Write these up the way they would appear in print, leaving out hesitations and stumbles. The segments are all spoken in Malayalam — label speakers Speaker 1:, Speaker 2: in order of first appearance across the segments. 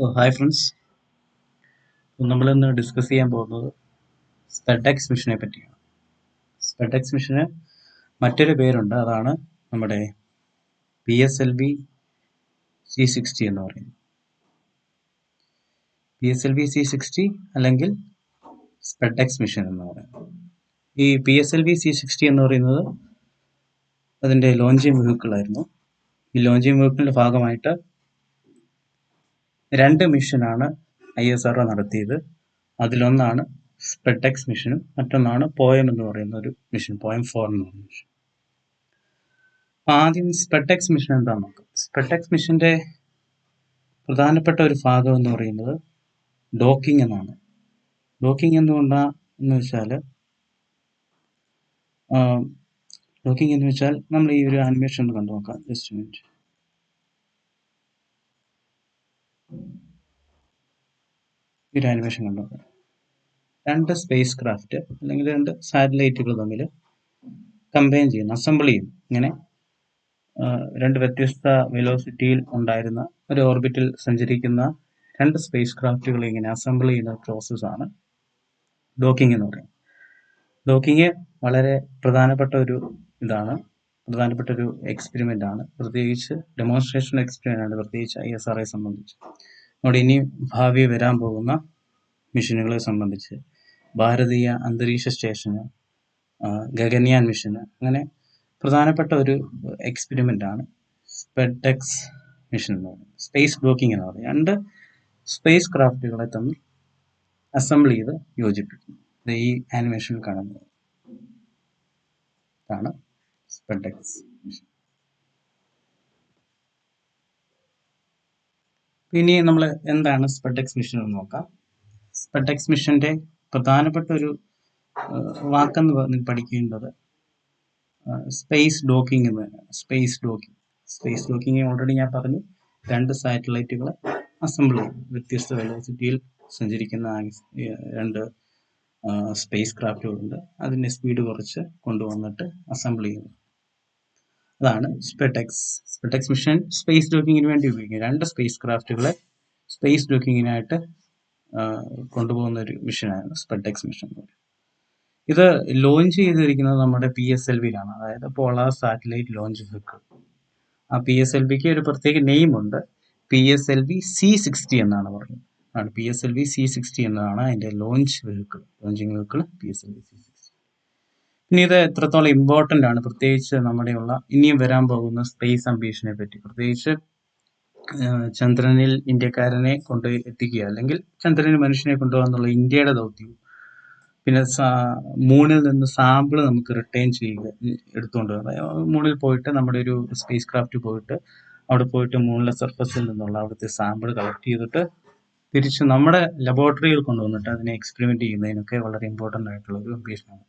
Speaker 1: Hi friends. നമ്മളിന്ന് ഡിസ്കസ് ചെയ്യാൻ പോകുന്നത് സ്പെഡെക്സ് മിഷനെ പറ്റിയാണ്. സ്പെഡെക്സ് മിഷന് മറ്റൊരു പേരുണ്ട്, അതാണ് നമ്മുടെ PSLV C60 എന്ന് പറയുന്നത്. PSLV C60 അല്ലെങ്കിൽ സ്പെഡെക്സ് മിഷൻ എന്ന് പറയുന്നത്. ഈ PSLV C60 എന്ന് പറയുന്നത് അതിൻ്റെ ലോഞ്ചിങ് വെഹിക്കിളായിരുന്നു. ഈ ലോഞ്ചിങ് വെഹിക്കിളിൻ്റെ ഭാഗമായിട്ട് 2 മിഷനാണ് ISRO നടത്തിയത്. അതിലൊന്നാണ് സ്പെഡെക്സ് മിഷനും മറ്റൊന്നാണ് പോയം എന്ന് പറയുന്ന ഒരു മിഷൻ, പോയം 4 എന്ന് പറയുന്ന മിഷൻ. ആദ്യം സ്പെഡെക്സ് മിഷൻ എന്താണെന്ന് നോക്കാം. സ്പെഡെക്സ് മിഷന്റെ പ്രധാനപ്പെട്ട ഒരു ഭാഗം എന്ന് പറയുന്നത് ഡോക്കിംഗ് എന്നാണ്. ഡോക്കിംഗ് എന്ന് വെച്ചാൽ നമ്മൾ ഈ ഒരു ആനിമേഷൻ ഒന്ന് കണ്ടു നോക്കാം. Just minute. ഈ ഒരു ആനിമേഷൻ കണ്ടു നോക്കാം. 2 സ്പേസ് ക്രാഫ്റ്റ് അല്ലെങ്കിൽ 2 സാറ്റലൈറ്റുകൾ തമ്മിൽ കമ്പൈൻ ചെയ്യുന്നു, അസംബിൾ ചെയ്യുന്നു. ഇങ്ങനെ 2 വ്യത്യസ്ത വെലോസിറ്റിയിൽ ഉണ്ടായിരുന്ന ഒരു ഓർബിറ്റിൽ സഞ്ചരിക്കുന്ന 2 സ്പേസ് ക്രാഫ്റ്റുകൾ ഇങ്ങനെ അസംബിൾ ചെയ്യുന്ന പ്രോസസ്സാണ് ഡോക്കിംഗ് എന്ന് പറയുന്നത്. ഡോക്കിംഗ് വളരെ പ്രധാനപ്പെട്ട ഒരു എക്സ്പെരിമെൻ്റ് ആണ്, പ്രത്യേകിച്ച് ഡെമോൺസ്ട്രേഷൻ എക്സ്പെരിമെൻ്റ് ആണ്, പ്രത്യേകിച്ച് ISROയെ സംബന്ധിച്ച്. അവിടെ ഇനി ഭാവി വരാൻ പോകുന്ന മിഷനുകളെ സംബന്ധിച്ച് ഭാരതീയ അന്തരീക്ഷ സ്റ്റേഷന്, ഗഗൻയാൻ മിഷന്, അങ്ങനെ പ്രധാനപ്പെട്ട ഒരു എക്സ്പെരിമെൻ്റ് ആണ് സ്പെഡെക്സ് മിഷൻ എന്ന് പറയുന്നത്. സ്പേസ് ഡോക്കിംഗ് എന്ന് പറയുന്നത് 2 സ്പേസ് ക്രാഫ്റ്റുകളെ തമ്മിൽ അസംബിൾ ചെയ്ത് യോജിപ്പിക്കുന്നു. ഈ ആനിമേഷനിൽ കാണുന്നത് ആണ് സ്പെഡെക്സ് മിഷൻ. ഇനി നമ്മൾ എന്താണ് സ്പെഡെക്സ് മിഷൻ എന്ന് നോക്കാം. സ്പെഡെക്സ് മിഷന്റെ പ്രധാനപ്പെട്ട ഒരു വാക്കെന്ന് പഠിക്കേണ്ടത് സ്പേസ് ഡോക്കിംഗ് എന്ന് തന്നെയാണ്. സ്പേസ് ഡോക്കിംഗ് ഓൾറെഡി ഞാൻ പറഞ്ഞു. 2 സാറ്റലൈറ്റുകളെ അസംബിൾ ചെയ്യും. വ്യത്യസ്ത വെലോസിറ്റിയിൽ സഞ്ചരിക്കുന്ന 2 സ്പേസ് ക്രാഫ്റ്റുകളുണ്ട്. അതിൻ്റെ സ്പീഡ് കുറച്ച് കൊണ്ടുവന്നിട്ട് അസംബിൾ ചെയ്യുന്നു. അതാണ് സ്പെഡെക്സ് മിഷൻ സ്പേസ് ഡോക്കിങ്ങിന് വേണ്ടി ഉപയോഗിക്കുന്നത്. 2 സ്പേസ് ക്രാഫ്റ്റുകളെ സ്പേസ് ഡോക്കിങ്ങിനായിട്ട് കൊണ്ടുപോകുന്ന ഒരു മിഷനാണ് സ്പെഡെക്സ് മിഷൻ എന്ന് പറയുന്നത്. ഇത് ലോഞ്ച് ചെയ്തിരിക്കുന്നത് നമ്മുടെ PSLVയിലാണ്, അതായത് പോളാർ സാറ്റലൈറ്റ് ലോഞ്ച് വെഹിക്കിൾ. ആ PSLVക്ക് ഒരു പ്രത്യേക നെയിം ഉണ്ട്. PSLV C60 എന്നാണ് പറയുന്നത്. PSLV C60 എന്നതാണ് അതിൻ്റെ ലോഞ്ചിങ് വെഹിക്കിൾ PSLV C60. ഇനി ഇത് എത്രത്തോളം ഇമ്പോർട്ടൻ്റ് ആണ്, പ്രത്യേകിച്ച് നമ്മുടെയുള്ള ഇനിയും വരാൻ പോകുന്ന സ്പേസ് അംബീഷനെ പറ്റി, പ്രത്യേകിച്ച് ചന്ദ്രനിൽ ഇന്ത്യക്കാരനെ കൊണ്ട് എത്തിക്കുക, അല്ലെങ്കിൽ ചന്ദ്രനിൽ മനുഷ്യനെ കൊണ്ടുപോകാന്നുള്ള ഇന്ത്യയുടെ ദൗത്യവും, പിന്നെ മൂണിൽ നിന്ന് സാമ്പിൾ നമുക്ക് റിട്ടേൺ ചെയ്യുക, എടുത്തുകൊണ്ട് മൂണിൽ പോയിട്ട് നമ്മുടെ ഒരു സ്പേസ് ക്രാഫ്റ്റ് പോയിട്ട് അവിടെ പോയിട്ട് മൂണിലെ സർഫസിൽ നിന്നുള്ള അവിടുത്തെ സാമ്പിൾ കളക്ട് ചെയ്തിട്ട് തിരിച്ച് നമ്മുടെ ലബോറട്ടറിയിൽ കൊണ്ടുവന്നിട്ട് അതിനെ എക്സ്പെരിമെന്റ് ചെയ്യുന്നതിനൊക്കെ വളരെ ഇമ്പോർട്ടൻ്റ് ആയിട്ടുള്ള ഒരു അംബീഷനാണ്.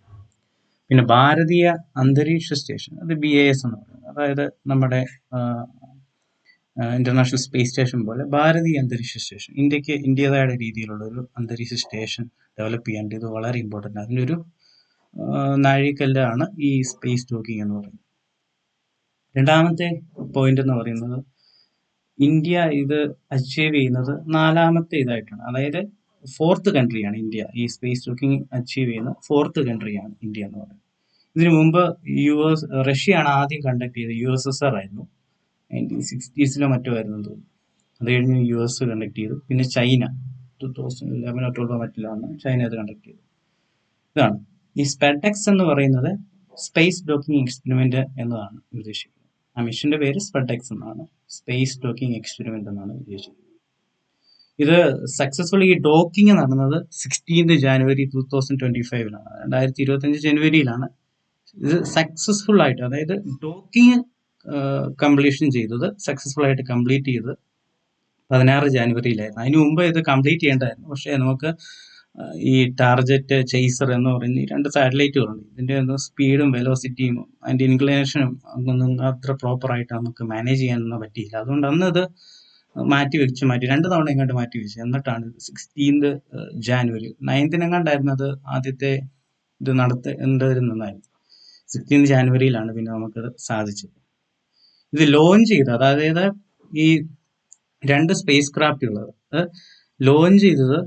Speaker 1: പിന്നെ ഭാരതീയ അന്തരീക്ഷ സ്റ്റേഷൻ, അത് BAS എന്ന് പറയുന്നത്, അതായത് നമ്മുടെ ഇന്റർനാഷണൽ സ്പേസ് സ്റ്റേഷൻ പോലെ ഭാരതീയ അന്തരീക്ഷ സ്റ്റേഷൻ, ഇന്ത്യയുടേതായ രീതിയിലുള്ള ഒരു അന്തരീക്ഷ സ്റ്റേഷൻ ഡെവലപ്പ് ചെയ്യാണ്ട് ഇത് വളരെ ഇമ്പോർട്ടൻ്റ്. അതിൻ്റെ ഒരു നാഴികക്കല്ലാണ് ഈ സ്പേസ് ഡോക്കിംഗ് എന്ന് പറയുന്നത്. രണ്ടാമത്തെ പോയിന്റ് എന്ന് പറയുന്നത് ഇന്ത്യ ഇത് അച്ചീവ് ചെയ്യുന്നത് 4ാമത്തെ ഇതായിട്ടാണ്, അതായത് 4th കൺട്രിയാണ് ഇന്ത്യ. ഈ സ്പേസ് ഡോക്കിംഗ് അച്ചീവ് ചെയ്യുന്ന 4th കൺട്രിയാണ് ഇന്ത്യ എന്ന് പറയുന്നത്. ഇതിനു മുമ്പ് റഷ്യയാണ് ആദ്യം കണ്ടക്ട് ചെയ്തത്. USSR ആയിരുന്നു, 1960s മറ്റോ ആയിരുന്നു തോന്നുന്നു. അത് കഴിഞ്ഞ് US കണ്ടക്ട് ചെയ്തു. പിന്നെ ചൈന 2011 or 12 മറ്റിലാണ് ചൈന അത് കണ്ടക്ട് ചെയ്തത്. ഇതാണ് ഈ സ്പെഡെക്സ് എന്ന് പറയുന്നത്, സ്പേസ് ഡോക്കിംഗ് എക്സ്പെരിമെന്റ് എന്നതാണ് ഉദ്ദേശിക്കുന്നത്. ആ മിഷന്റെ പേര് സ്പെഡെക്സ് എന്നാണ്, സ്പേസ് ഡോക്കിംഗ് എക്സ്പെരിമെന്റ് എന്നാണ് ഉദ്ദേശിക്കുന്നത്. ഇത് സക്സസ്ഫുള്ളി ഈ ഡോക്കിംഗ് നടന്നത് 16th January 2025 2025 ജനുവരിയിലാണ് ഇത് സക്സസ്ഫുൾ ആയിട്ട്, അതായത് ഡോക്കിംഗ് കംപ്ലീഷൻ ചെയ്തത്, സക്സസ്ഫുൾ ആയിട്ട് കംപ്ലീറ്റ് ചെയ്തത് 16 ജനുവരിയിലായിരുന്നു. അതിന് മുമ്പ് ഇത് കംപ്ലീറ്റ് ചെയ്യേണ്ടതായിരുന്നു. പക്ഷേ നമുക്ക് ഈ ടാർജറ്റ്, ചേസർ എന്ന് പറയുന്ന ഈ 2 സാറ്റലൈറ്റുകളുണ്ട്. ഇതിൻ്റെ ഒന്നും സ്പീഡും വെലോസിറ്റിയും അതിൻ്റെ ഇൻക്ലിനേഷനും ഒന്നും അത്ര പ്രോപ്പറായിട്ട് നമുക്ക് മാനേജ് ചെയ്യാനൊന്നും പറ്റിയില്ല. അതുകൊണ്ട് അന്ന് ഇത് മാറ്റി 2 തവണ ഇങ്ങോട്ട് മാറ്റി വെച്ചു. എന്നിട്ടാണ് 16th January 9th അത് ആദ്യത്തെ ഇത് നടത്തേണ്ടതിരുന്നതായിരുന്നു. 16th January പിന്നെ നമുക്കത് സാധിച്ചത്. ഇത് ലോഞ്ച് ചെയ്ത്, അതായത് ഈ 2 സ്പേസ് ക്രാഫ്റ്റുകൾ ലോഞ്ച് ചെയ്തത്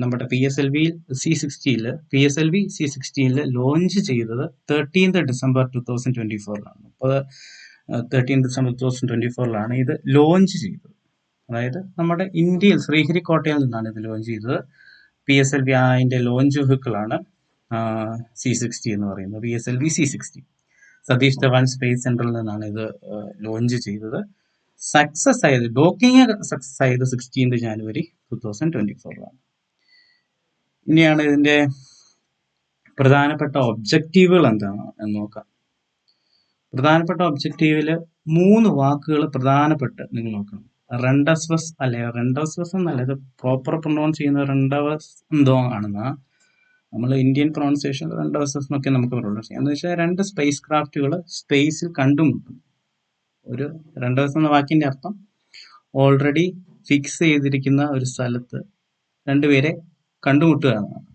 Speaker 1: നമ്മുടെ PSLV C16 ലോഞ്ച് ചെയ്തത് 13th December 2024 അപ്പോൾ 13th December 2024 ഇത് ലോഞ്ച് ചെയ്തത്. അതായത് നമ്മുടെ ഇന്ത്യയിൽ ശ്രീഹരിക്കോട്ടയിൽ നിന്നാണ് ഇത് ലോഞ്ച് ചെയ്തത്. PSLV അതിന്റെ ലോഞ്ച് വെഹിക്കിളാണ് C60 എന്ന് പറയുന്നത്. PSLV C60 Satheesh Dhawan space സെന്ററിൽ നിന്നാണ് ഇത് ലോഞ്ച് ചെയ്തത്. സക്സസ് ആയത് ഡോക്കിങ് സക്സസ് ആയത് 16th January 2024 ഇനിയാണ് ഇതിന്റെ പ്രധാനപ്പെട്ട ഒബ്ജക്റ്റീവുകൾ എന്താണ് എന്ന് നോക്കാം. പ്രധാനപ്പെട്ട ഒബ്ജക്റ്റീവില് 3 വാക്കുകൾ പ്രധാനപ്പെട്ട് നിങ്ങൾ നോക്കണം. റെൻഡസ്വസ് എന്നല്ല, ഇത് പ്രോപ്പർ പ്രൊണൗൺസ് ചെയ്യുന്ന റെൻഡവസ് എന്തോ ആണെന്നാ. നമ്മൾ ഇന്ത്യൻ പ്രൊണൗൺസിയേഷൻ റെൻഡസ്വസ് എന്നൊക്കെ നമുക്ക് പ്രൊണൗൺസ് ചെയ്യാം. എന്ന് വെച്ചാൽ 2 സ്പേസ് ക്രാഫ്റ്റുകൾ സ്പേസിൽ കണ്ടുമുട്ടും. ഒരു റെൻഡവസ് എന്ന വാക്കിന്റെ അർത്ഥം ഓൾറെഡി ഫിക്സ് ചെയ്തിരിക്കുന്ന ഒരു സ്ഥലത്ത് രണ്ടുപേരെ കണ്ടുമുട്ടുക എന്നാണ്.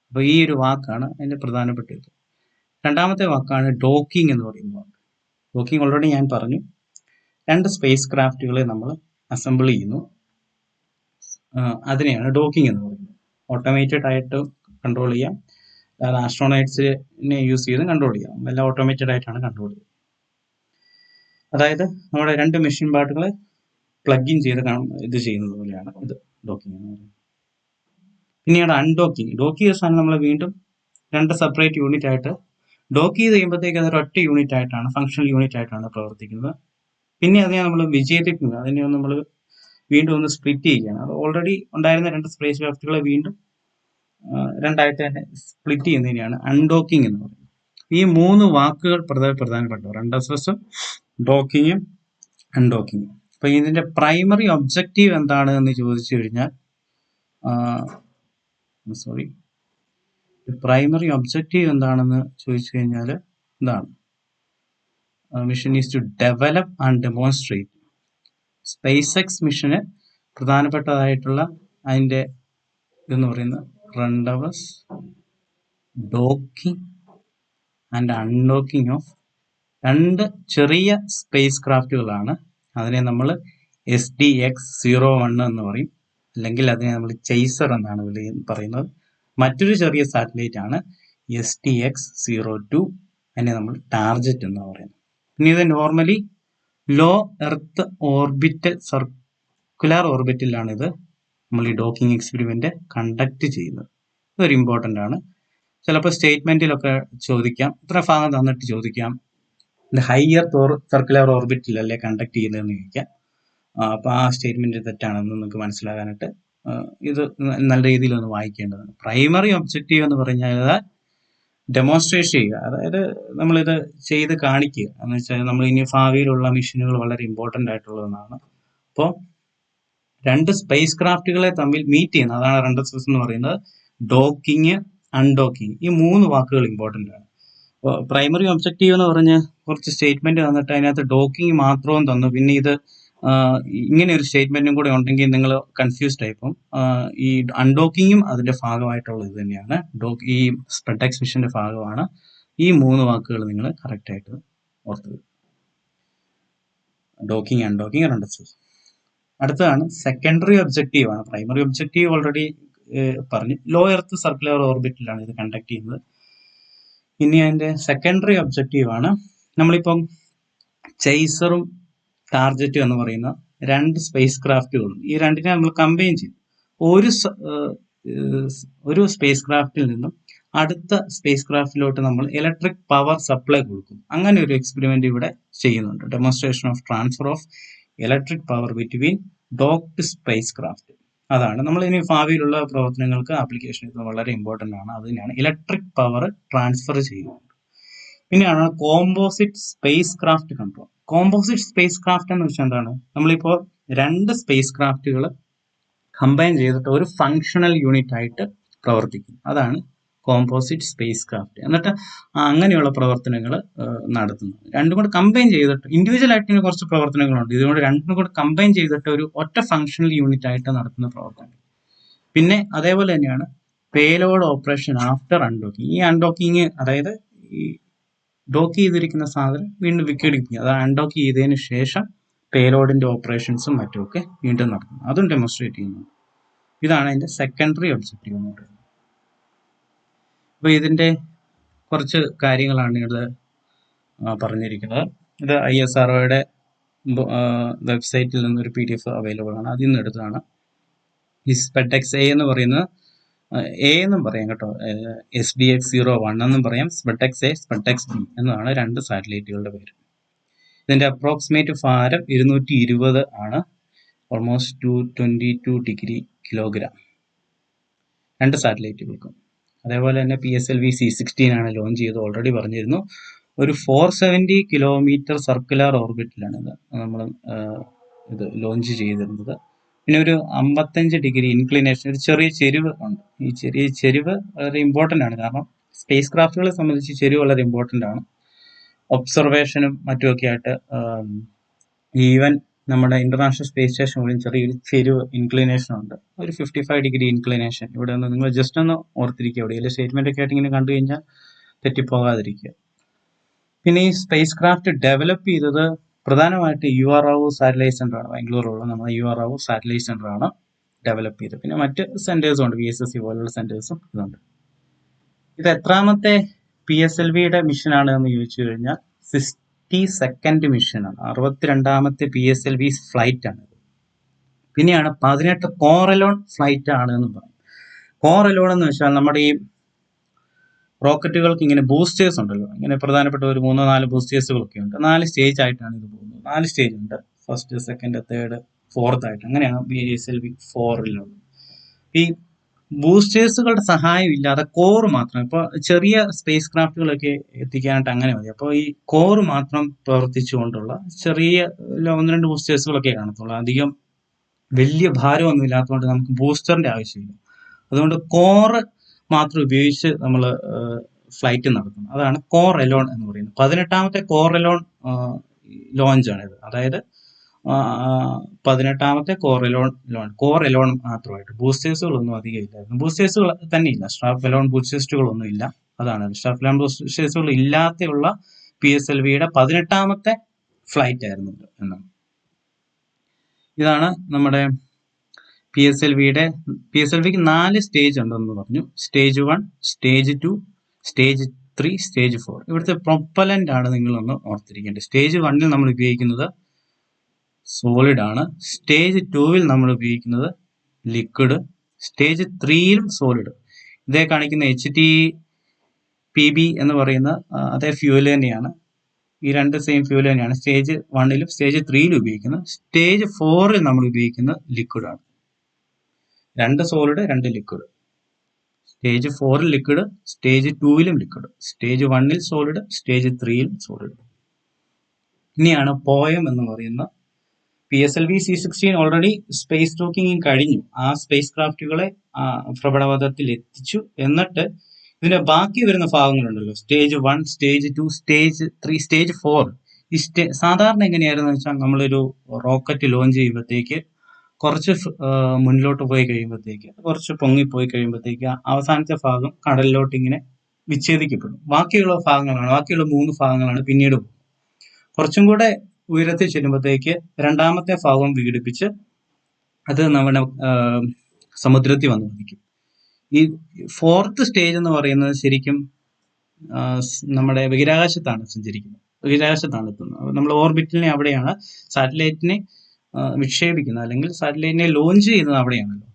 Speaker 1: അപ്പോൾ ഈ ഒരു വാക്കാണ് അതിന്റെ പ്രധാനപ്പെട്ട ഇത്. രണ്ടാമത്തെ വാക്കാണ് ഡോക്കിംഗ് എന്ന് പറയുന്ന വാക്ക്. ഡോക്കിംഗ് ഓൾറെഡി ഞാൻ പറഞ്ഞു. 2 സ്പേസ് ക്രാഫ്റ്റുകളെ നമ്മൾ അസംബിൾ ചെയ്യുന്നു, അതിനെയാണ് ഡോക്കിംഗ് എന്ന് പറയുന്നത്. ഓട്ടോമേറ്റഡ് ആയിട്ട് കൺട്രോൾ ചെയ്യാം, അതായത് ആസ്ട്രോണൈറ്റ്സിനെ യൂസ് ചെയ്ത് കൺട്രോൾ ചെയ്യാം. എല്ലാം ഓട്ടോമേറ്റഡ് ആയിട്ടാണ് കൺട്രോൾ ചെയ്യുന്നത്. അതായത് നമ്മുടെ 2 മെഷീൻ പാർട്ടുകളെ പ്ലഗ് ഇൻ ചെയ്ത് ഇത് ചെയ്യുന്നത് പോലെയാണ് ഇത് ഡോക്കിംഗ് എന്ന് പറയുന്നത്. പിന്നീട് അൺഡോക്കിംഗ്. ഡോക്ക് ചെയ്ത സാധനം നമ്മൾ വീണ്ടും 2 സെപ്പറേറ്റ് യൂണിറ്റ് ആയിട്ട് ഡോക്ക് ചെയ്ത് കഴിയുമ്പോഴത്തേക്ക് അതൊരു ഒറ്റ യൂണിറ്റ് ആയിട്ടാണ്, ഫങ്ഷണൽ യൂണിറ്റ് ആയിട്ടാണ് പ്രവർത്തിക്കുന്നത്. പിന്നെ അതിനെ നമ്മൾ വിജയിപ്പിക്കുന്നത്, അതിനെ നമ്മൾ വീണ്ടും ഒന്ന് സ്പ്ലിറ്റ് ചെയ്യുകയാണ്. അത് ഓൾറെഡി ഉണ്ടായിരുന്ന 2 സ്പേസ് ക്രാഫ്റ്റുകളെ വീണ്ടും 2ആയിട്ട് തന്നെ സ്പ്ലിറ്റ് ചെയ്യുന്നതിനെയാണ് അൺഡോക്കിംഗ് എന്ന് പറയുന്നത്. ഈ 3 വാക്കുകൾ പ്രധാനപ്പെട്ട റെൻഡസ്വസും ഡോക്കിങ്ങും അൺഡോക്കിങ്ങും. അപ്പൊ ഇതിന്റെ പ്രൈമറി ഒബ്ജക്റ്റീവ് എന്താണ് എന്ന് ചോദിച്ചു കഴിഞ്ഞാൽ പ്രൈമറി ഒബ്ജക്റ്റീവ് എന്താണെന്ന് ചോദിച്ചു കഴിഞ്ഞാൽ എന്താണ്? Mission is to develop and demonstrate. SpaDeX മിഷന് പ്രധാനപ്പെട്ടതായിട്ടുള്ള അതിന്റെ ഇതെന്ന് പറയുന്നത് rendezvous, docking and undocking of 2 ചെറിയ സ്പേസ് ക്രാഫ്റ്റുകളാണ്. അതിനെ നമ്മൾ SDX-01 എന്ന് പറയും, അല്ലെങ്കിൽ അതിനെ നമ്മൾ ചേസർ എന്നാണ് പറയുന്നത്. മറ്റൊരു ചെറിയ സാറ്റലൈറ്റ് ആണ് STX-02, അതിനെ നമ്മൾ ടാർജറ്റ് എന്ന് പറയുന്നത്. പിന്നെ ഇത് normally low earth orbital circular ഓർബിറ്റിലാണ് ഇത് നമ്മൾ ഈ ഡോക്കിംഗ് എക്സ്പെരിമെന്റ് കണ്ടക്ട് ചെയ്യുന്നത്. ഇതൊരു ഇമ്പോർട്ടൻ്റ് ആണ്. ചിലപ്പോൾ സ്റ്റേറ്റ്മെന്റിലൊക്കെ ചോദിക്കാം, ഇത്ര ഭാഗം തന്നിട്ട് ചോദിക്കാം, ഇത് ഹയർ സർക്കുലർ ഓർബിറ്റിലല്ലേ കണ്ടക്ട് ചെയ്യുന്നതെന്ന് ചോദിക്കാം. അപ്പോൾ ആ സ്റ്റേറ്റ്മെന്റ് തെറ്റാണെന്ന് നിങ്ങൾക്ക് മനസ്സിലാകാനായിട്ട് ഇത് നല്ല രീതിയിൽ ഒന്ന് വായിക്കേണ്ടതാണ്. പ്രൈമറി ഒബ്ജക്റ്റീവ് എന്ന് പറഞ്ഞാൽ ഡെമോൺസ്ട്രേറ്റ് ചെയ്യുക, അതായത് നമ്മളിത് ചെയ്ത് കാണിക്കുക എന്ന് വെച്ചാൽ നമ്മൾ ഇനി ഭാവിയിലുള്ള മിഷനുകൾ വളരെ ഇമ്പോർട്ടൻ്റ് ആയിട്ടുള്ളതെന്നാണ്. അപ്പോൾ 2 സ്പേസ് ക്രാഫ്റ്റുകളെ തമ്മിൽ മീറ്റ് ചെയ്യുന്നത്, അതാണ് റെൻഡസ്വസ് എന്ന് പറയുന്നത്. ഡോക്കിങ്, അൺഡോക്കിങ്, ഈ 3 വാക്കുകൾ ഇമ്പോർട്ടൻ്റ് ആണ്. അപ്പോൾ പ്രൈമറി ഒബ്ജക്റ്റീവ് എന്ന് പറഞ്ഞ് കുറച്ച് സ്റ്റേറ്റ്മെന്റ് തന്നിട്ട് അതിനകത്ത് ഡോക്കിങ് മാത്രവും തന്നു, പിന്നെ ഇത് ഇങ്ങനെ ഒരു സ്റ്റേറ്റ്മെന്റും കൂടെ ഉണ്ടെങ്കിൽ നിങ്ങൾ കൺഫ്യൂസ്ഡ് ആയിപ്പോൾ. ഈ അൺഡോക്കിങ്ങും അതിന്റെ ഭാഗമായിട്ടുള്ള ഇത് തന്നെയാണ്. ഈ സ്പ്രെഡ് മിഷന്റെ ഭാഗമാണ്. ഈ 3 വാക്കുകൾ നിങ്ങൾ കറക്റ്റ് ആയിട്ട് ഓർത്ത്. Docking, undocking, rendezvous. അടുത്തതാണ് സെക്കൻഡറി ഒബ്ജക്റ്റീവ് ആണ്. പ്രൈമറി ഒബ്ജക്റ്റീവ് ഓൾറെഡി പറഞ്ഞു, ലോ എർത്ത് സർക്കുലർ ഓർബിറ്റിലാണ് ഇത് കണ്ടക്ട് ചെയ്യുന്നത്. ഇനി അതിന്റെ സെക്കൻഡറി ഒബ്ജക്റ്റീവ് ആണ്, നമ്മളിപ്പം ചേസറും ടാർജറ്റും എന്ന് പറയുന്ന 2 സ്പേസ് ക്രാഫ്റ്റുകളും, ഈ 2നെ നമ്മൾ കമ്പൈൻ ചെയ്യും. ഒരു സ്പേസ് ക്രാഫ്റ്റിൽ നിന്നും അടുത്ത സ്പേസ് ക്രാഫ്റ്റിലോട്ട് നമ്മൾ ഇലക്ട്രിക് പവർ സപ്ലൈ കൊടുക്കും. അങ്ങനെ ഒരു എക്സ്പെരിമെന്റ് ഇവിടെ ചെയ്യുന്നുണ്ട്. Demonstration of transfer of electric power between docked spacecraft. അതാണ് നമ്മൾ ഇനി ഭാവിയിലുള്ള പ്രവർത്തനങ്ങൾക്ക് ആപ്ലിക്കേഷൻ ഇത് വളരെ ഇമ്പോർട്ടൻ്റ് ആണ്. അതിനാണ് ഇലക്ട്രിക് പവർ ട്രാൻസ്ഫർ ചെയ്യുന്നത്. പിന്നെയാണ് composite spacecraft control. Composite space craft എന്ന് വെച്ചാൽ എന്താണ്? നമ്മളിപ്പോൾ 2 സ്പേസ് ക്രാഫ്റ്റുകൾ കമ്പൈൻ ചെയ്തിട്ട് ഒരു ഫങ്ഷണൽ യൂണിറ്റ് ആയിട്ട് പ്രവർത്തിക്കും. അതാണ് കോമ്പോസിറ്റ് സ്പേസ് ക്രാഫ്റ്റ്. എന്നിട്ട് അങ്ങനെയുള്ള പ്രവർത്തനങ്ങൾ നടത്തുന്നു. 2 കൂടെ കമ്പൈൻ ചെയ്തിട്ട്, ഇൻഡിവിജ്വൽ ആയിട്ട് കുറച്ച് പ്രവർത്തനങ്ങളുണ്ട്, ഇതുകൊണ്ട് 2 കൂടെ കമ്പൈൻ ചെയ്തിട്ട് ഒരു ഒറ്റ ഫങ്ഷണൽ യൂണിറ്റ് ആയിട്ട് നടത്തുന്ന പ്രവർത്തനം. പിന്നെ അതേപോലെ തന്നെയാണ് പേലോഡ് ഓപ്പറേഷൻ ആഫ്റ്റർ അൺഡോക്കിങ്. ഈ അൺഡോക്കിങ്, അതായത് ഈ ഡോക്ക് ചെയ്തിരിക്കുന്ന സാധനം വീണ്ടും വിഘടിപ്പിക്കുക, അത് അൺഡോക്ക് ചെയ്തതിന് ശേഷം പേലോഡിന്റെ ഓപ്പറേഷൻസും മറ്റുമൊക്കെ വീണ്ടും നടത്തുന്നു. അതും ഡെമോൺസ്ട്രേറ്റ് ചെയ്യുന്നു. ഇതാണ് അതിന്റെ സെക്കൻഡറി ഒബ്ജക്റ്റീവ് എന്ന് പറയുന്നത്. അപ്പോൾ ഇതിന്റെ കുറച്ച് കാര്യങ്ങളാണ് ഇവിടെ പറഞ്ഞിരിക്കുന്നത്. ഇത് ISROയുടെ വെബ്സൈറ്റിൽ നിന്നൊരു PDF അവൈലബിൾ ആണ്. അതിൽ നിന്ന് എടുത്തതാണ്. ഈ SPEDX A എന്ന് പറയുന്നത് A എന്നും പറയാം കേട്ടോ, SDX-01 എന്നും പറയാം, SPEDX A, SPEDX B എന്നതാണ് രണ്ട് സാറ്റലൈറ്റുകളുടെ പേര്. ഇതിന്റെ അപ്രോക്സിമേറ്റ് ഭാരം 220 ആണ്, ഓൾമോസ്റ്റ് 222 ഡിഗ്രി കിലോഗ്രാം രണ്ട് സാറ്റലൈറ്റുകൾക്കും. അതേപോലെ തന്നെ PSLV C-16 ആണ് ലോഞ്ച് ചെയ്ത്, ഓൾറെഡി പറഞ്ഞിരുന്നു. ഒരു 470 കിലോമീറ്റർ സർക്കുലർ ഓർബിറ്റിലാണ് നമ്മൾ ഇത് ലോഞ്ച് ചെയ്തിരുന്നത്. പിന്നെ ഒരു 55 ഡിഗ്രി ഇൻക്ലിനേഷൻ, ഒരു ചെറിയ ചെരിവ് ഉണ്ട്. ഈ ചെറിയ ചെരിവ് വളരെ ഇമ്പോർട്ടൻ്റ് ആണ്, കാരണം സ്പേസ് ക്രാഫ്റ്റുകളെ സംബന്ധിച്ച് ചെരിവ് വളരെ ഇമ്പോർട്ടൻ്റ് ആണ്. ഒബ്സർവേഷനും മറ്റുമൊക്കെ ആയിട്ട് ഈവൻ നമ്മുടെ ഇന്റർനാഷണൽ സ്പേസ് സ്റ്റേഷൻ പോലും ചെറിയൊരു ചെരിവ് ഇൻക്ലിനേഷൻ ഉണ്ട്, ഒരു 55 ഡിഗ്രി ഇൻക്ലിനേഷൻ. ഇവിടെ ഒന്ന് നിങ്ങൾ ജസ്റ്റ് ഒന്ന് ഓർത്തിരിക്കുക, എവിടെയെങ്കിലും സ്റ്റേറ്റ്മെന്റ് ഒക്കെ ആയിട്ട് ഇങ്ങനെ കണ്ടു കഴിഞ്ഞാൽ തെറ്റിപ്പോകാതിരിക്കുക. പിന്നെ ഈ സ്പേസ് ക്രാഫ്റ്റ് ഡെവലപ്പ് ചെയ്തത് പ്രധാനമായിട്ട് URO സാറ്റലൈറ്റ് സെന്റർ ആണ്, ബാംഗ്ലൂരിലുള്ള നമ്മുടെ URO സാറ്റലൈറ്റ് സെന്റർ ആണ് ഡെവലപ്പ് ചെയ്തത്. പിന്നെ മറ്റ് സെന്റേഴ്സും ഉണ്ട്, VSSC പോലുള്ള സെന്റേഴ്സും ഇതുണ്ട്. ഇത് എത്രാമത്തെ PSLVയുടെ മിഷൻ ആണ് എന്ന് ചോദിച്ചു കഴിഞ്ഞാൽ 62nd മിഷനാണ്, 62ാമത്തെ PSLV ഫ്ലൈറ്റ് ആണ്. പിന്നെയാണ് 18 കോറലോൺ ഫ്ലൈറ്റ് ആണ് എന്ന് പറയും. കോറലോൺ എന്ന് വെച്ചാൽ നമ്മുടെ ഈ റോക്കറ്റുകൾക്ക് ഇങ്ങനെ ബൂസ്റ്റേഴ്സ് ഉണ്ടല്ലോ, ഇങ്ങനെ പ്രധാനപ്പെട്ട ഒരു 3-4 ബൂസ്റ്റേഴ്സുകളൊക്കെ ഉണ്ട്. 4 സ്റ്റേജ് ആയിട്ടാണ് ഇത് പോകുന്നത്. 4 സ്റ്റേജ് ഉണ്ട്, ഫസ്റ്റ്, സെക്കൻഡ്, തേർഡ്, ഫോർത്ത് ആയിട്ട്. അങ്ങനെയാണ് PSLV 4-ലുള്ളത്. ഈ ബൂസ്റ്റേഴ്സുകളുടെ സഹായം ഇല്ലാതെ കോർ മാത്രം, ഇപ്പോൾ ചെറിയ സ്പേസ് ക്രാഫ്റ്റുകളൊക്കെ എത്തിക്കാനായിട്ട് അങ്ങനെ മതി. അപ്പോൾ ഈ കോർ മാത്രം പ്രവർത്തിച്ചുകൊണ്ടുള്ള ചെറിയ 1-2 ബൂസ്റ്റേഴ്സുകളൊക്കെ കാണത്തുള്ളൂ. അധികം വലിയ ഭാരമൊന്നും ഇല്ലാത്തതുകൊണ്ട് നമുക്ക് ബൂസ്റ്ററിന്റെ ആവശ്യമില്ല. അതുകൊണ്ട് കോർ മാത്രം ഉപയോഗിച്ച് നമ്മൾ ഫ്ലൈറ്റ് നടത്തുന്നു. അതാണ് കോർ എലോൺ എന്ന് പറയുന്നത്. 18ാമത്തെ കോർ എലോൺ ലോഞ്ചാണിത്. അതായത് 18ാമത്തെ കോർ എലോൺ മാത്രമായിട്ട്. ബൂസ്റ്റേഴ്സുകളൊന്നും അധികം ഇല്ലായിരുന്നു. ബൂസ്റ്റേഴ്സുകൾ തന്നെ ഇല്ല, സ്റ്റാഫ് എലോൺ ബൂസ്റ്റേഴ്സുകളൊന്നും ഇല്ല. അതാണ് സ്റ്റാഫ് എലോൺ ബൂസ്റ്റേഴ്സുകൾ ഇല്ലാതെയുള്ള PSLVയുടെ 18ാമത്തെ ഫ്ലൈറ്റ് ആയിരുന്നു എന്നാണ്. ഇതാണ് നമ്മുടെ PSLVക്ക് 4 സ്റ്റേജ് ഉണ്ടെന്ന് പറഞ്ഞു. Stage 1, stage 2, stage 3, stage 4. ഇവിടുത്തെ പ്രൊപ്പലന്റ് ആണ് നിങ്ങളൊന്ന് ഓർത്തിരിക്കേണ്ടത്. സ്റ്റേജ് 1-ൽ നമ്മൾ ഉപയോഗിക്കുന്നത് സോളിഡ് ആണ്. സ്റ്റേജ് 2-ൽ നമ്മൾ ഉപയോഗിക്കുന്നത് ലിക്വിഡ്. സ്റ്റേജ് 3-ലും സോളിഡ്. ഇതേ കാണിക്കുന്ന HTPB എന്ന് പറയുന്ന അതേ ഫ്യൂവൽ തന്നെയാണ്. ഈ രണ്ട് സെയിം ഫ്യൂവൽ തന്നെയാണ് സ്റ്റേജ് 1-ലും സ്റ്റേജ് 3-ലും ഉപയോഗിക്കുന്നത്. സ്റ്റേജ് 4-ൽ നമ്മൾ ഉപയോഗിക്കുന്നത് ലിക്വിഡ് ആണ്. 2 സോളിഡ്, 2 ലിക്വിഡ്. സ്റ്റേജ് 4-ൽ ലിക്വിഡ്, സ്റ്റേജ് 2-ലും ലിക്വിഡ്. സ്റ്റേജ് 1-ൽ സോളിഡ്, സ്റ്റേജ് 3-ലും സോളിഡ്. ഇനിയാണ് പോയം എന്ന് പറയുന്ന PSLV C-16 already space talking കഴിഞ്ഞു. ആ സ്പേസ് ക്രാഫ്റ്റുകളെ ഭ്രമണപഥത്തിൽ എത്തിച്ചു. എന്നിട്ട് ഇതിന്റെ ബാക്കി വരുന്ന ഭാഗങ്ങളുണ്ടല്ലോ, സ്റ്റേജ് 1, സ്റ്റേജ് 2, സ്റ്റേജ് 3, സ്റ്റേജ് 4. ഈ സാധാരണ എങ്ങനെയായിരുന്നു വെച്ചാൽ നമ്മളൊരു റോക്കറ്റ് ലോഞ്ച് ചെയ്യുമ്പോഴത്തേക്ക് കുറച്ച് മുന്നിലോട്ട് പോയി കഴിയുമ്പോഴത്തേക്ക്, കുറച്ച് പൊങ്ങിപ്പോയി കഴിയുമ്പോഴത്തേക്ക് അവസാനത്തെ ഭാഗം കടലിലോട്ട് ഇങ്ങനെ വിച്ഛേദിക്കപ്പെടും. ബാക്കിയുള്ള 3 ഭാഗങ്ങളാണ് പിന്നീട് പോകും. കുറച്ചും കൂടെ ഉയരത്തിൽ ചെല്ലുമ്പോഴത്തേക്ക് 2ാമത്തെ ഭാഗം വിഘടിപ്പിച്ച് അത് നമ്മുടെ സമുദ്രത്തിൽ വന്ന് പതിക്കും. ഈ 4th സ്റ്റേജ് എന്ന് പറയുന്നത് ശരിക്കും നമ്മുടെ ബഹിരാകാശത്താണ് സഞ്ചരിക്കുന്നത്, ബഹിരാകാശത്താണ് എത്തുന്നത്. നമ്മൾ ഓർബിറ്റിനെ അവിടെയാണ് സാറ്റലൈറ്റിനെ വിക്ഷേപിക്കുന്നത്, അല്ലെങ്കിൽ സാറ്റലൈറ്റിനെ ലോഞ്ച് ചെയ്യുന്നത് അവിടെയാണല്ലോ,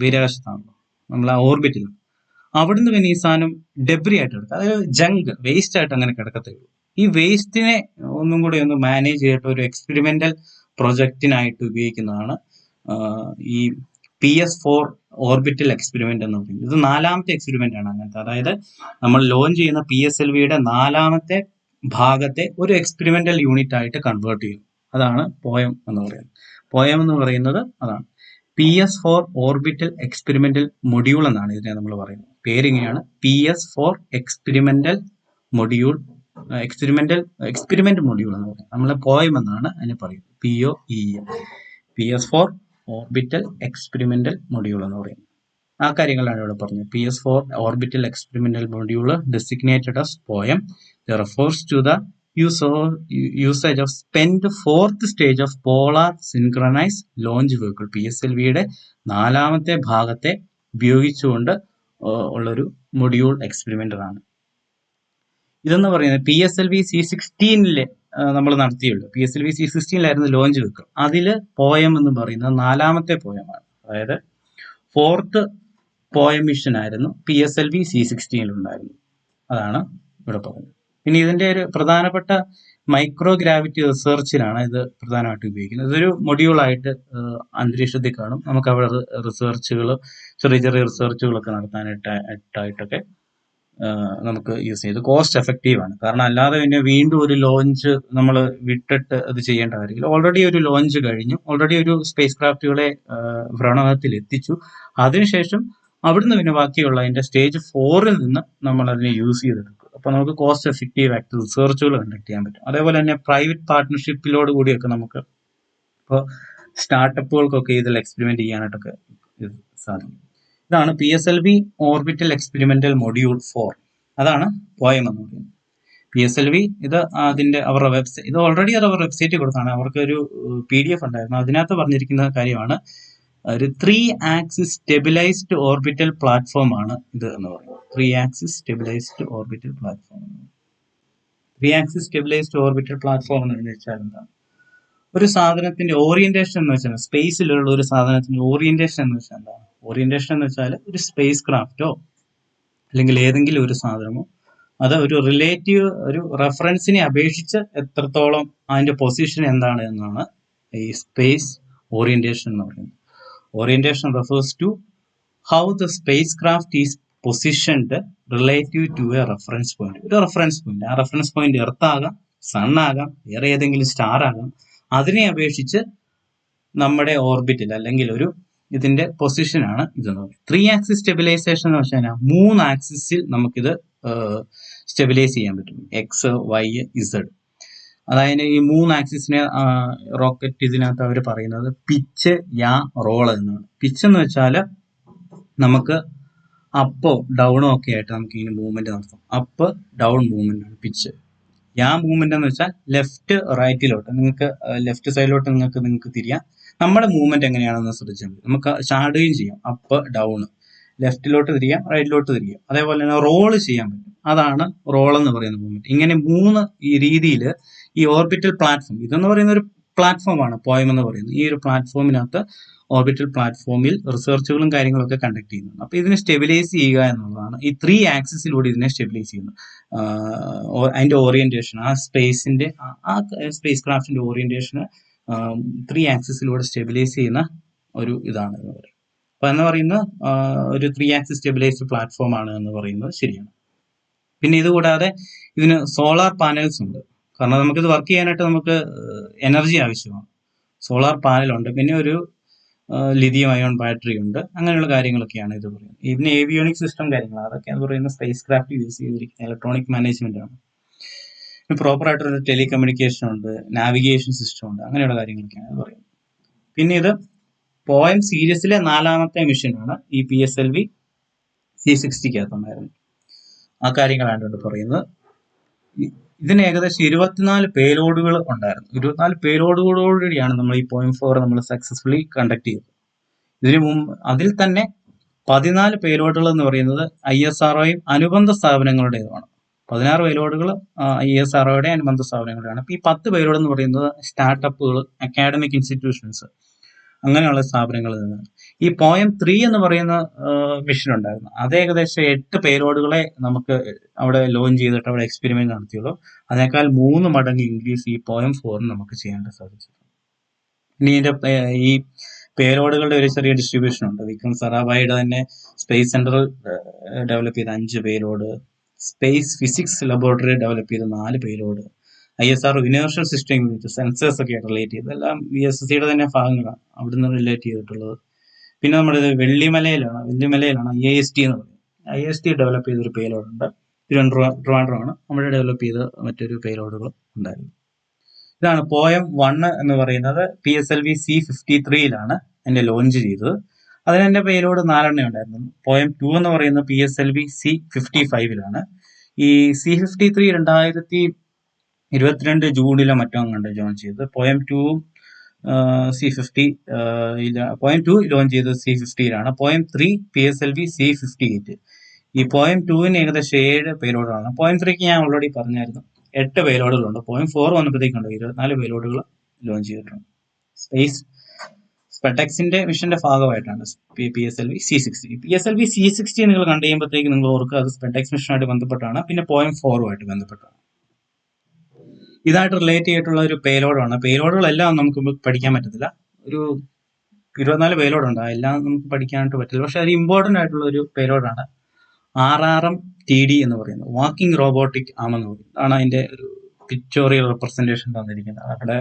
Speaker 1: ബഹിരാകാശത്താണല്ലോ, നമ്മൾ ആ ഓർബിറ്റിൽ. അവിടുന്ന് പിന്നെ ഈ സാധനം ഡെബ്രി ആയിട്ട് കിടക്കുക, അതായത് ജങ്ക്, വേസ്റ്റ് ആയിട്ട് അങ്ങനെ കിടക്കത്തേ ഉള്ളൂ. ഈ വേസ്റ്റിനെ ഒന്നും കൂടി ഒന്ന് മാനേജ് ചെയ്തിട്ട് ഒരു എക്സ്പെരിമെന്റൽ പ്രൊജക്റ്റിനായിട്ട് ഉപയോഗിക്കുന്നതാണ് ഈ PS4 ഓർബിറ്റൽ എക്സ്പെരിമെന്റ് എന്ന് പറയുന്നത്. ഇത് 4ാമത്തെ എക്സ്പെരിമെന്റ് ആണ് അങ്ങനത്തെ. അതായത് നമ്മൾ ലോഞ്ച് ചെയ്യുന്ന PSLVയുടെ 4ാമത്തെ ഭാഗത്തെ ഒരു എക്സ്പെരിമെന്റൽ യൂണിറ്റ് ആയിട്ട് കൺവേർട്ട് ചെയ്യും. അതാണ് പോയം എന്ന് പറയുന്നത്. പോയം എന്ന് പറയുന്നത് അതാണ്. PS4 ഓർബിറ്റൽ എക്സ്പെരിമെന്റൽ മൊഡ്യൂൾ എന്നാണ് ഇതിനെ നമ്മൾ പറയുന്നത്. പേരിങ്ങനെയാണ്, PS4 experimental module, experiment module എന്ന് പറയുന്നത്. നമ്മൾ പോയം എന്നാണ് അതിനെ പറയുന്നത്, POEM, PS4 orbital experimental module എന്ന് പറയുന്നത്. ആ കാര്യങ്ങളാണ് ഇവിടെ പറഞ്ഞത്. PS4 orbital experimental module designated as POEM refers to the usage of spend fourth stage of polar synchronise launch vehicle PSLVയുടെ 4ാമത്തെ ഭാഗത്തെ ഉപയോഗിച്ചുകൊണ്ട് ഉള്ളൊരു മൊഡ്യൂൾ എക്സ്പെരിമെന്റർ ആണ്. ഇതെന്ന് പറയുന്നത് PSLV C16 നമ്മൾ നടത്തിയുള്ളൂ. PSLV C16 launch vehicle. അതില് പോയം എന്ന് പറയുന്നത് 4ാമത്തെ പോയമാണ്. അതായത് 4th പോയം മിഷൻ ആയിരുന്നു PSLV C16 ഉണ്ടായിരുന്നു. അതാണ് ഇവിടെ പറയുന്നത്. പിന്നെ ഇതിന്റെ ഒരു പ്രധാനപ്പെട്ട മൈക്രോ ഗ്രാവിറ്റി റിസർച്ചിലാണ് ഇത് പ്രധാനമായിട്ട് ഉപയോഗിക്കുന്നത്. ഇതൊരു മൊഡ്യൂളായിട്ട് അന്തരീക്ഷത്തിൽ കാണും. നമുക്ക് അവിടെ റിസർച്ചുകൾ, ചെറിയ ചെറിയ റിസർച്ചുകളൊക്കെ നടത്താനായിട്ടൊക്കെ നമുക്ക് യൂസ് ചെയ്ത് കോസ്റ്റ് എഫക്റ്റീവ് ആണ്. കാരണം അല്ലാതെ പിന്നെ വീണ്ടും ഒരു ലോഞ്ച് നമ്മൾ വിട്ടിട്ട് അത് ചെയ്യേണ്ട കാര്യമില്ല. ഓൾറെഡി ഒരു ലോഞ്ച് കഴിഞ്ഞു, ഓൾറെഡി ഒരു സ്പേസ് ക്രാഫ്റ്റുകളെ ഭ്രമണത്തിൽ എത്തിച്ചു. അതിനുശേഷം അവിടുന്ന് പിന്നെ ബാക്കിയുള്ള അതിന്റെ സ്റ്റേജ് 4ൽ നിന്ന് നമ്മൾ അതിനെ യൂസ് ചെയ്തെടുക്കും. അപ്പൊ നമുക്ക് കോസ്റ്റ് എഫക്റ്റീവ് ആയിട്ട് റിസർച്ചുകൾ കണ്ടക്ട് ചെയ്യാൻ പറ്റും. അതേപോലെ തന്നെ പ്രൈവറ്റ് പാർട്ട്ണർഷിപ്പിലോട് കൂടിയൊക്കെ നമുക്ക് ഇപ്പോൾ സ്റ്റാർട്ടപ്പുകൾക്കൊക്കെ ഇതിൽ എക്സ്പെരിമെന്റ് ചെയ്യാനായിട്ടൊക്കെ സാധിക്കും. ഇതാണ് PSLV ഓർബിറ്റൽ എക്സ്പെരിമെന്റൽ മൊഡ്യൂൾ 4. അതാണ് പോയം എന്ന് പറയുന്നത്. PSLV ഇത് അതിന്റെ അവരുടെ വെബ്സൈറ്റ്, ഇത് ഓൾറെഡി അത് അവരുടെ വെബ്സൈറ്റിൽ കൊടുത്താണ്. അവർക്ക് ഒരു PDF ഉണ്ടായിരുന്നു. അതിനകത്ത് പറഞ്ഞിരിക്കുന്ന കാര്യമാണ് ഒരു 3 ആക്സിസ് സ്റ്റെബിലൈസ്ഡ് ഓർബിറ്റൽ പ്ലാറ്റ്ഫോം ആണ് ഇത് എന്ന് പറയുന്നത്. 3 axis stabilised orbital platform. 3 axis stabilised orbital platform എന്ന് വെച്ചാൽ എന്താണ്? ഒരു സാധനത്തിന്റെ ഓറിയന്റേഷൻ എന്ന് വെച്ചാൽ, സ്പേസിലുള്ള ഒരു സാധനത്തിന്റെ ഓറിയന്റേഷൻ എന്ന് വെച്ചാൽ എന്താണ്? ഓറിയന്റേഷൻ എന്ന് വെച്ചാൽ ഒരു സ്പേസ് ക്രാഫ്റ്റോ അല്ലെങ്കിൽ ഏതെങ്കിലും ഒരു സാധനമോ അത് ഒരു റിലേറ്റീവ്, ഒരു റെഫറൻസിനെ അപേക്ഷിച്ച് എത്രത്തോളം അതിന്റെ പൊസിഷൻ എന്താണ് എന്നാണ് ഈ സ്പേസ് ഓറിയന്റേഷൻ എന്ന് പറയുന്നത്. Orientation refers to how the spacecraft is positioned relative to a reference point. ഒരു റെഫറൻസ് പോയിന്റ്, ആ റെഫറൻസ് പോയിന്റ് എർത്ത് ആകാം, സൺ ആകാം, വേറെ ഏതെങ്കിലും സ്റ്റാർ ആകാം. അതിനെ അപേക്ഷിച്ച് നമ്മുടെ ഓർബിറ്റിൽ അല്ലെങ്കിൽ ഒരു ഇതിന്റെ പൊസിഷനാണ് ഇതെന്ന് പറയുന്നത്. 3 ആക്സിസ് സ്റ്റെബിലൈസേഷൻ എന്ന് വെച്ചാൽ 3 ആക്സിസിൽ നമുക്കിത് സ്റ്റെബിലൈസ് ചെയ്യാൻ പറ്റും. X, Y, Z. അതായത് ഈ 3 ആക്സിസിനെ റോക്കറ്റ് ഇതിനകത്ത് അവർ പറയുന്നത് പിച്ച്, യാ, റോൾ എന്നാണ്. പിച്ച് എന്ന് വെച്ചാൽ നമുക്ക് അപ്പോ ഡൗണോ ഒക്കെ ആയിട്ട് നമുക്ക് ഈ മൂവ്മെന്റ് നടത്താം. അപ്പ് ഡൗൺ മൂവ്മെന്റ് ആണ് പിച്ച്. യാ മൂവ്മെന്റ് എന്ന് വെച്ചാൽ ലെഫ്റ്റ് റൈറ്റിലോട്ട്, നിങ്ങൾക്ക് ലെഫ്റ്റ് സൈഡിലോട്ട് നിങ്ങൾക്ക് തിരിയാം. നമ്മുടെ മൂവ്മെന്റ് എങ്ങനെയാണെന്ന് ശ്രദ്ധിച്ചാൽ മതി. നമുക്ക് ചാടുകയും ചെയ്യാം, അപ്പ് ഡൗൺ, ലെഫ്റ്റിലോട്ട് തിരിയാം, റൈറ്റിലോട്ട് തിരിയാം. അതേപോലെ തന്നെ റോള് ചെയ്യാൻ പറ്റും. അതാണ് റോൾ എന്ന് പറയുന്ന മൂവ്മെന്റ്. ഇങ്ങനെ 3 ഈ രീതിയിൽ ഈ ഓർബിറ്റൽ പ്ലാറ്റ്ഫോം, ഇതെന്ന് പറയുന്ന ഒരു പ്ലാറ്റ്ഫോമാണ് പോയം എന്ന് പറയുന്നത്. ഈ ഒരു പ്ലാറ്റ്ഫോമിനകത്ത്, ഓർബിറ്റൽ പ്ലാറ്റ്ഫോമിൽ റിസർച്ചുകളും കാര്യങ്ങളൊക്കെ കണ്ടക്ട് ചെയ്യുന്നുണ്ട്. അപ്പൊ ഇതിനെ സ്റ്റെബിലൈസ് ചെയ്യുക എന്നുള്ളതാണ്. ഈ 3 ആക്സിസിലൂടെ ഇതിനെ സ്റ്റെബിലൈസ് ചെയ്യുന്നു. അതിന്റെ ഓറിയന്റേഷൻ, ആ സ്പേസിന്റെ, ആ സ്പേസ് ക്രാഫ്റ്റിന്റെ ഓറിയന്റേഷന് 3 ആക്സിസിലൂടെ സ്റ്റെബിലൈസ് ചെയ്യുന്ന ഒരു ഇതാണ് എന്ന് പറയുന്നത്. അപ്പൊ എന്ന് പറയുന്നത് ഒരു 3 ആക്സിസ് സ്റ്റെബിലൈസ്ഡ് പ്ലാറ്റ്ഫോം ആണ് എന്ന് പറയുന്നത് ശരിയാണ്. പിന്നെ ഇതുകൂടാതെ ഇതിന് സോളാർ പാനൽസ് ഉണ്ട്. കാരണം നമുക്കിത് വർക്ക് ചെയ്യാനായിട്ട് നമുക്ക് എനർജി ആവശ്യമാണ്. സോളാർ പാനലുണ്ട്, പിന്നെ ഒരു ലിഥിയം അയോൺ ബാറ്ററി ഉണ്ട്. അങ്ങനെയുള്ള കാര്യങ്ങളൊക്കെയാണ് ഇത് പറയുന്നത്. ഇതിന് ഏവിയോണിക് സിസ്റ്റം കാര്യങ്ങൾ, അതൊക്കെ എന്ന് പറയുന്ന സ്പേസ് ക്രാഫ്റ്റ് യൂസ് ചെയ്തിരിക്കുന്ന ഇലക്ട്രോണിക് മാനേജ്മെന്റ് ആണ്. പ്രോപ്പർ ആയിട്ടൊരു ടെലികമ്മ്യൂണിക്കേഷൻ ഉണ്ട്, നാവിഗേഷൻ സിസ്റ്റം ഉണ്ട്, അങ്ങനെയുള്ള കാര്യങ്ങളൊക്കെയാണ് ഇത് പറയുന്നത്. പിന്നെ ഇത് പോയം സീരീസിലെ 4ാമത്തെ മിഷനാണ് ഈ PSLV C60 ആ കാര്യങ്ങളാണ് ഇവിടെ പറയുന്നത്. ഇതിന് ഏകദേശം 24 പേലോഡുകൾ ഉണ്ടായിരുന്നു. 24 പേലോഡുകളോടുകൂടിയാണ് നമ്മൾ ഈ പോയിന്റ് 4 നമ്മൾ സക്സസ്ഫുള്ളി കണ്ടക്ട് ചെയ്തത്. ഇതിനു മുമ്പ് അതിൽ തന്നെ 14 പേലോഡുകൾ എന്ന് പറയുന്നത് ISROയും അനുബന്ധ സ്ഥാപനങ്ങളുടേതുമാണ്. 16 പേലോഡുകൾ ISROയുടെ അനുബന്ധ സ്ഥാപനങ്ങളുടെയാണ്. അപ്പൊ ഈ 10 പേലോഡ് എന്ന് പറയുന്നത് സ്റ്റാർട്ടപ്പുകൾ, അക്കാഡമിക് ഇൻസ്റ്റിറ്റ്യൂഷൻസ്, അങ്ങനെയുള്ള സ്ഥാപനങ്ങളിൽ നിന്നാണ്. ഈ പോയം 3 എന്ന് പറയുന്ന മിഷൻ ഉണ്ടായിരുന്നു. അത് ഏകദേശം 8 പേലോഡുകളെ നമുക്ക് അവിടെ ലോഞ്ച് ചെയ്തിട്ട് അവിടെ എക്സ്പെരിമെന്റ് നടത്തിയുള്ളൂ. അതിനേക്കാൾ 3 മടങ്ങ് ഇൻക്രീസ് ഈ പോയം 4 നമുക്ക് ചെയ്യാൻ സാധിച്ചു. ഇനി ഇതിന്റെ ഈ പേലോഡുകളുടെ ഒരു ചെറിയ ഡിസ്ട്രിബ്യൂഷൻ ഉണ്ട്. വിക്രം സറാഭായിയുടെ തന്നെ സ്പേസ് സെന്റർ ഡെവലപ്പ് ചെയ്ത 5 payload, space physics laboratory develop ചെയ്ത 4 payload, ISRO inertial system unit, sensors ഒക്കെ റിലേറ്റ് ചെയ്ത്, എല്ലാം VSSCയുടെ തന്നെ ഭാഗങ്ങളാണ് അവിടുന്ന് റിലേറ്റ് ചെയ്തിട്ടുള്ളത്. പിന്നെ നമ്മുടെ വെള്ളിമലയിലാണ് IIST എന്ന് പറയുന്നത്. IIST ഡെവലപ്പ് ചെയ്തൊരു പേലോഡ് ഉണ്ട്. ട്രിവാൻഡ്രമാണ് നമ്മുടെ ഡെവലപ്പ് ചെയ്ത മറ്റൊരു പേലോഡുകൾ ഉണ്ടായിരുന്നു. ഇതാണ് പോയം 1 എന്ന് പറയുന്നത്. PSLV C53 എന്റെ ലോഞ്ച് ചെയ്തത്. അതിന് എന്റെ പേലോഡ് 4 ഉണ്ടായിരുന്നു. പോയം 2 എന്ന് പറയുന്നത് PSLV C55 ഈ C53 22 ജൂണിലോ മറ്റോ കണ്ട് ജോയിൻ ചെയ്തത്. പോയം 2 C50 പോയം 2 ലോഞ്ച് ചെയ്തത് C50യിലാണ്. Poem 3 PSLV C58. ഈ പോയം 2വിന് ഏകദേശം 7 പേലോഡുകളാണ്. പോയം 3ക്ക് ഞാൻ ഓൾറെഡി പറഞ്ഞായിരുന്നു 8 പേലോഡുകളുണ്ട്. പോയം 4 വന്നപ്പോഴത്തേക്കുണ്ട് 24 പേലോഡുകൾ ലോഞ്ച് ചെയ്തിട്ടുണ്ട്. സ്പേസ് സ്പെടെക്സിന്റെ മിഷന്റെ ഭാഗമായിട്ടാണ് PSLV C60. PSLV C60 നിങ്ങൾ കണ്ടു കഴിയുമ്പോഴത്തേക്ക് നിങ്ങൾ ഓർക്കുക അത് സ്പെടെക്സ് മിഷനുമായിട്ട് ബന്ധപ്പെട്ടാണ്, പിന്നെ പോയം 4ഉമായിട്ട് ബന്ധപ്പെട്ടാണ്. ഇതായിട്ട് റിലേറ്റ് ചെയ്തിട്ടുള്ള ഒരു പേലോഡാണ്. പേലോഡുകളെല്ലാം നമുക്ക് പഠിക്കാൻ പറ്റത്തില്ല. ഒരു 24 പേലോഡുണ്ട്, എല്ലാം നമുക്ക് പഠിക്കാനായിട്ട് പറ്റില്ല. പക്ഷെ അത് ഇമ്പോർട്ടൻ്റ് ആയിട്ടുള്ള ഒരു പേലോഡാണ് RRM-TD എന്ന് പറയുന്നത്, വാക്കിംഗ് റോബോട്ടിക് ആം എന്ന് പറയുന്നത്. ആണ് അതിന്റെ ഒരു പിക്ചോറിയൽ റെപ്രസെന്റേഷൻ തന്നിരിക്കുന്നത്. അവരുടെ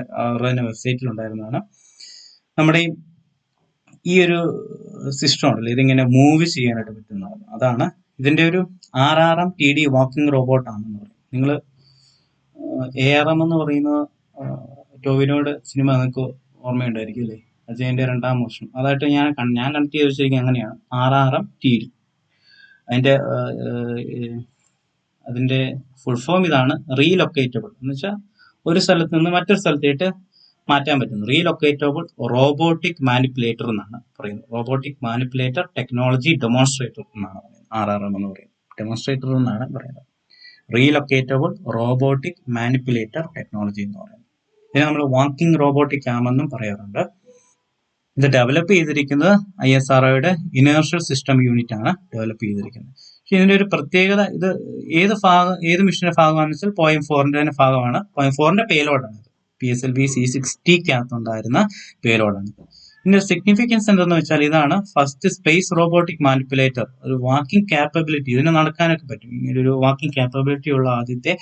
Speaker 1: തന്നെ വെബ്സൈറ്റിൽ ഉണ്ടായിരുന്നതാണ്. നമ്മുടെ ഈ ഒരു സിസ്റ്റം ഉണ്ടല്ലോ, ഇതിങ്ങനെ മൂവ് ചെയ്യാനായിട്ട് പറ്റുന്നതാണ്. അതാണ് ഇതിന്റെ ഒരു RRM-TD വാക്കിംഗ് റോബോട്ട് ആണെന്ന് പറയും. നിങ്ങൾ ARM എന്ന് പറയുന്ന ടോവിനോയുടെ സിനിമ നിങ്ങൾക്ക് ഓർമ്മയുണ്ടായിരിക്കും അല്ലേ, അജയന്റെ 2ാം വർഷം. അതായിട്ട് ഞാൻ കണക്ട് ചെയ്ത് വെച്ചിരിക്കുന്നത് അങ്ങനെയാണ്, RRM-TD. അതിന്റെ ഫുൾ ഫോം ഇതാണ്, റീലൊക്കേറ്റബിൾ എന്ന് വെച്ചാൽ ഒരു സ്ഥലത്ത് നിന്ന് മറ്റൊരു സ്ഥലത്തേക്ക് മാറ്റാൻ പറ്റുന്നു. റീലൊക്കേറ്റബിൾ റോബോട്ടിക് മാനിപ്പുലേറ്റർ എന്നാണ് പറയുന്നത്. റോബോട്ടിക് മാനിപ്പുലേറ്റർ ടെക്നോളജി ഡെമോൺസ്ട്രേറ്റർ എന്നാണ് പറയുന്നത്. RRM എന്ന് പറയുന്നത് ഡെമോൺസ്ട്രേറ്റർ എന്നാണ് പറയുന്നത്. റീലൊക്കേറ്റബിൾ റോബോട്ടിക് മാനിപ്പുലേറ്റർ ടെക്നോളജി എന്ന് പറയുന്നത്. ഇതിനെ നമ്മൾ വാക്കിംഗ് റോബോട്ടിക് ആം എന്നും പറയാറുണ്ട്. ഇത് ഡെവലപ്പ് ചെയ്തിരിക്കുന്നത് ISROയുടെ ഇനേർഷ്യൽ സിസ്റ്റം യൂണിറ്റ് ആണ് ഡെവലപ്പ് ചെയ്തിരിക്കുന്നത്. പക്ഷെ ഇതിന്റെ ഒരു പ്രത്യേകത, ഇത് ഏത് മിഷന്റെ ഭാഗമാണെന്ന് വെച്ചാൽ പോയം 4ന്റെ തന്നെ ഭാഗമാണ്. പോയം 4ന്റെ പേലോഡാണ് ഇത്. PSLV C60-ക്കകത്തുണ്ടായിരുന്ന പേലോഡാണ്. ഇതിന്റെ സിഗ്നിഫിക്കൻസ് എന്തെന്ന് വെച്ചാൽ ഇതാണ്, ഫസ്റ്റ് സ്പേസ് റോബോട്ടിക് മാനിപ്പുലേറ്റർ, ഒരു വാക്കിംഗ് കാപ്പബിലിറ്റി, ഇതിന് നടക്കാനൊക്കെ പറ്റും. ഇങ്ങനെ ഒരു വാക്കിംഗ് കാപ്പബിലിറ്റി ഉള്ള ആദ്യത്തെ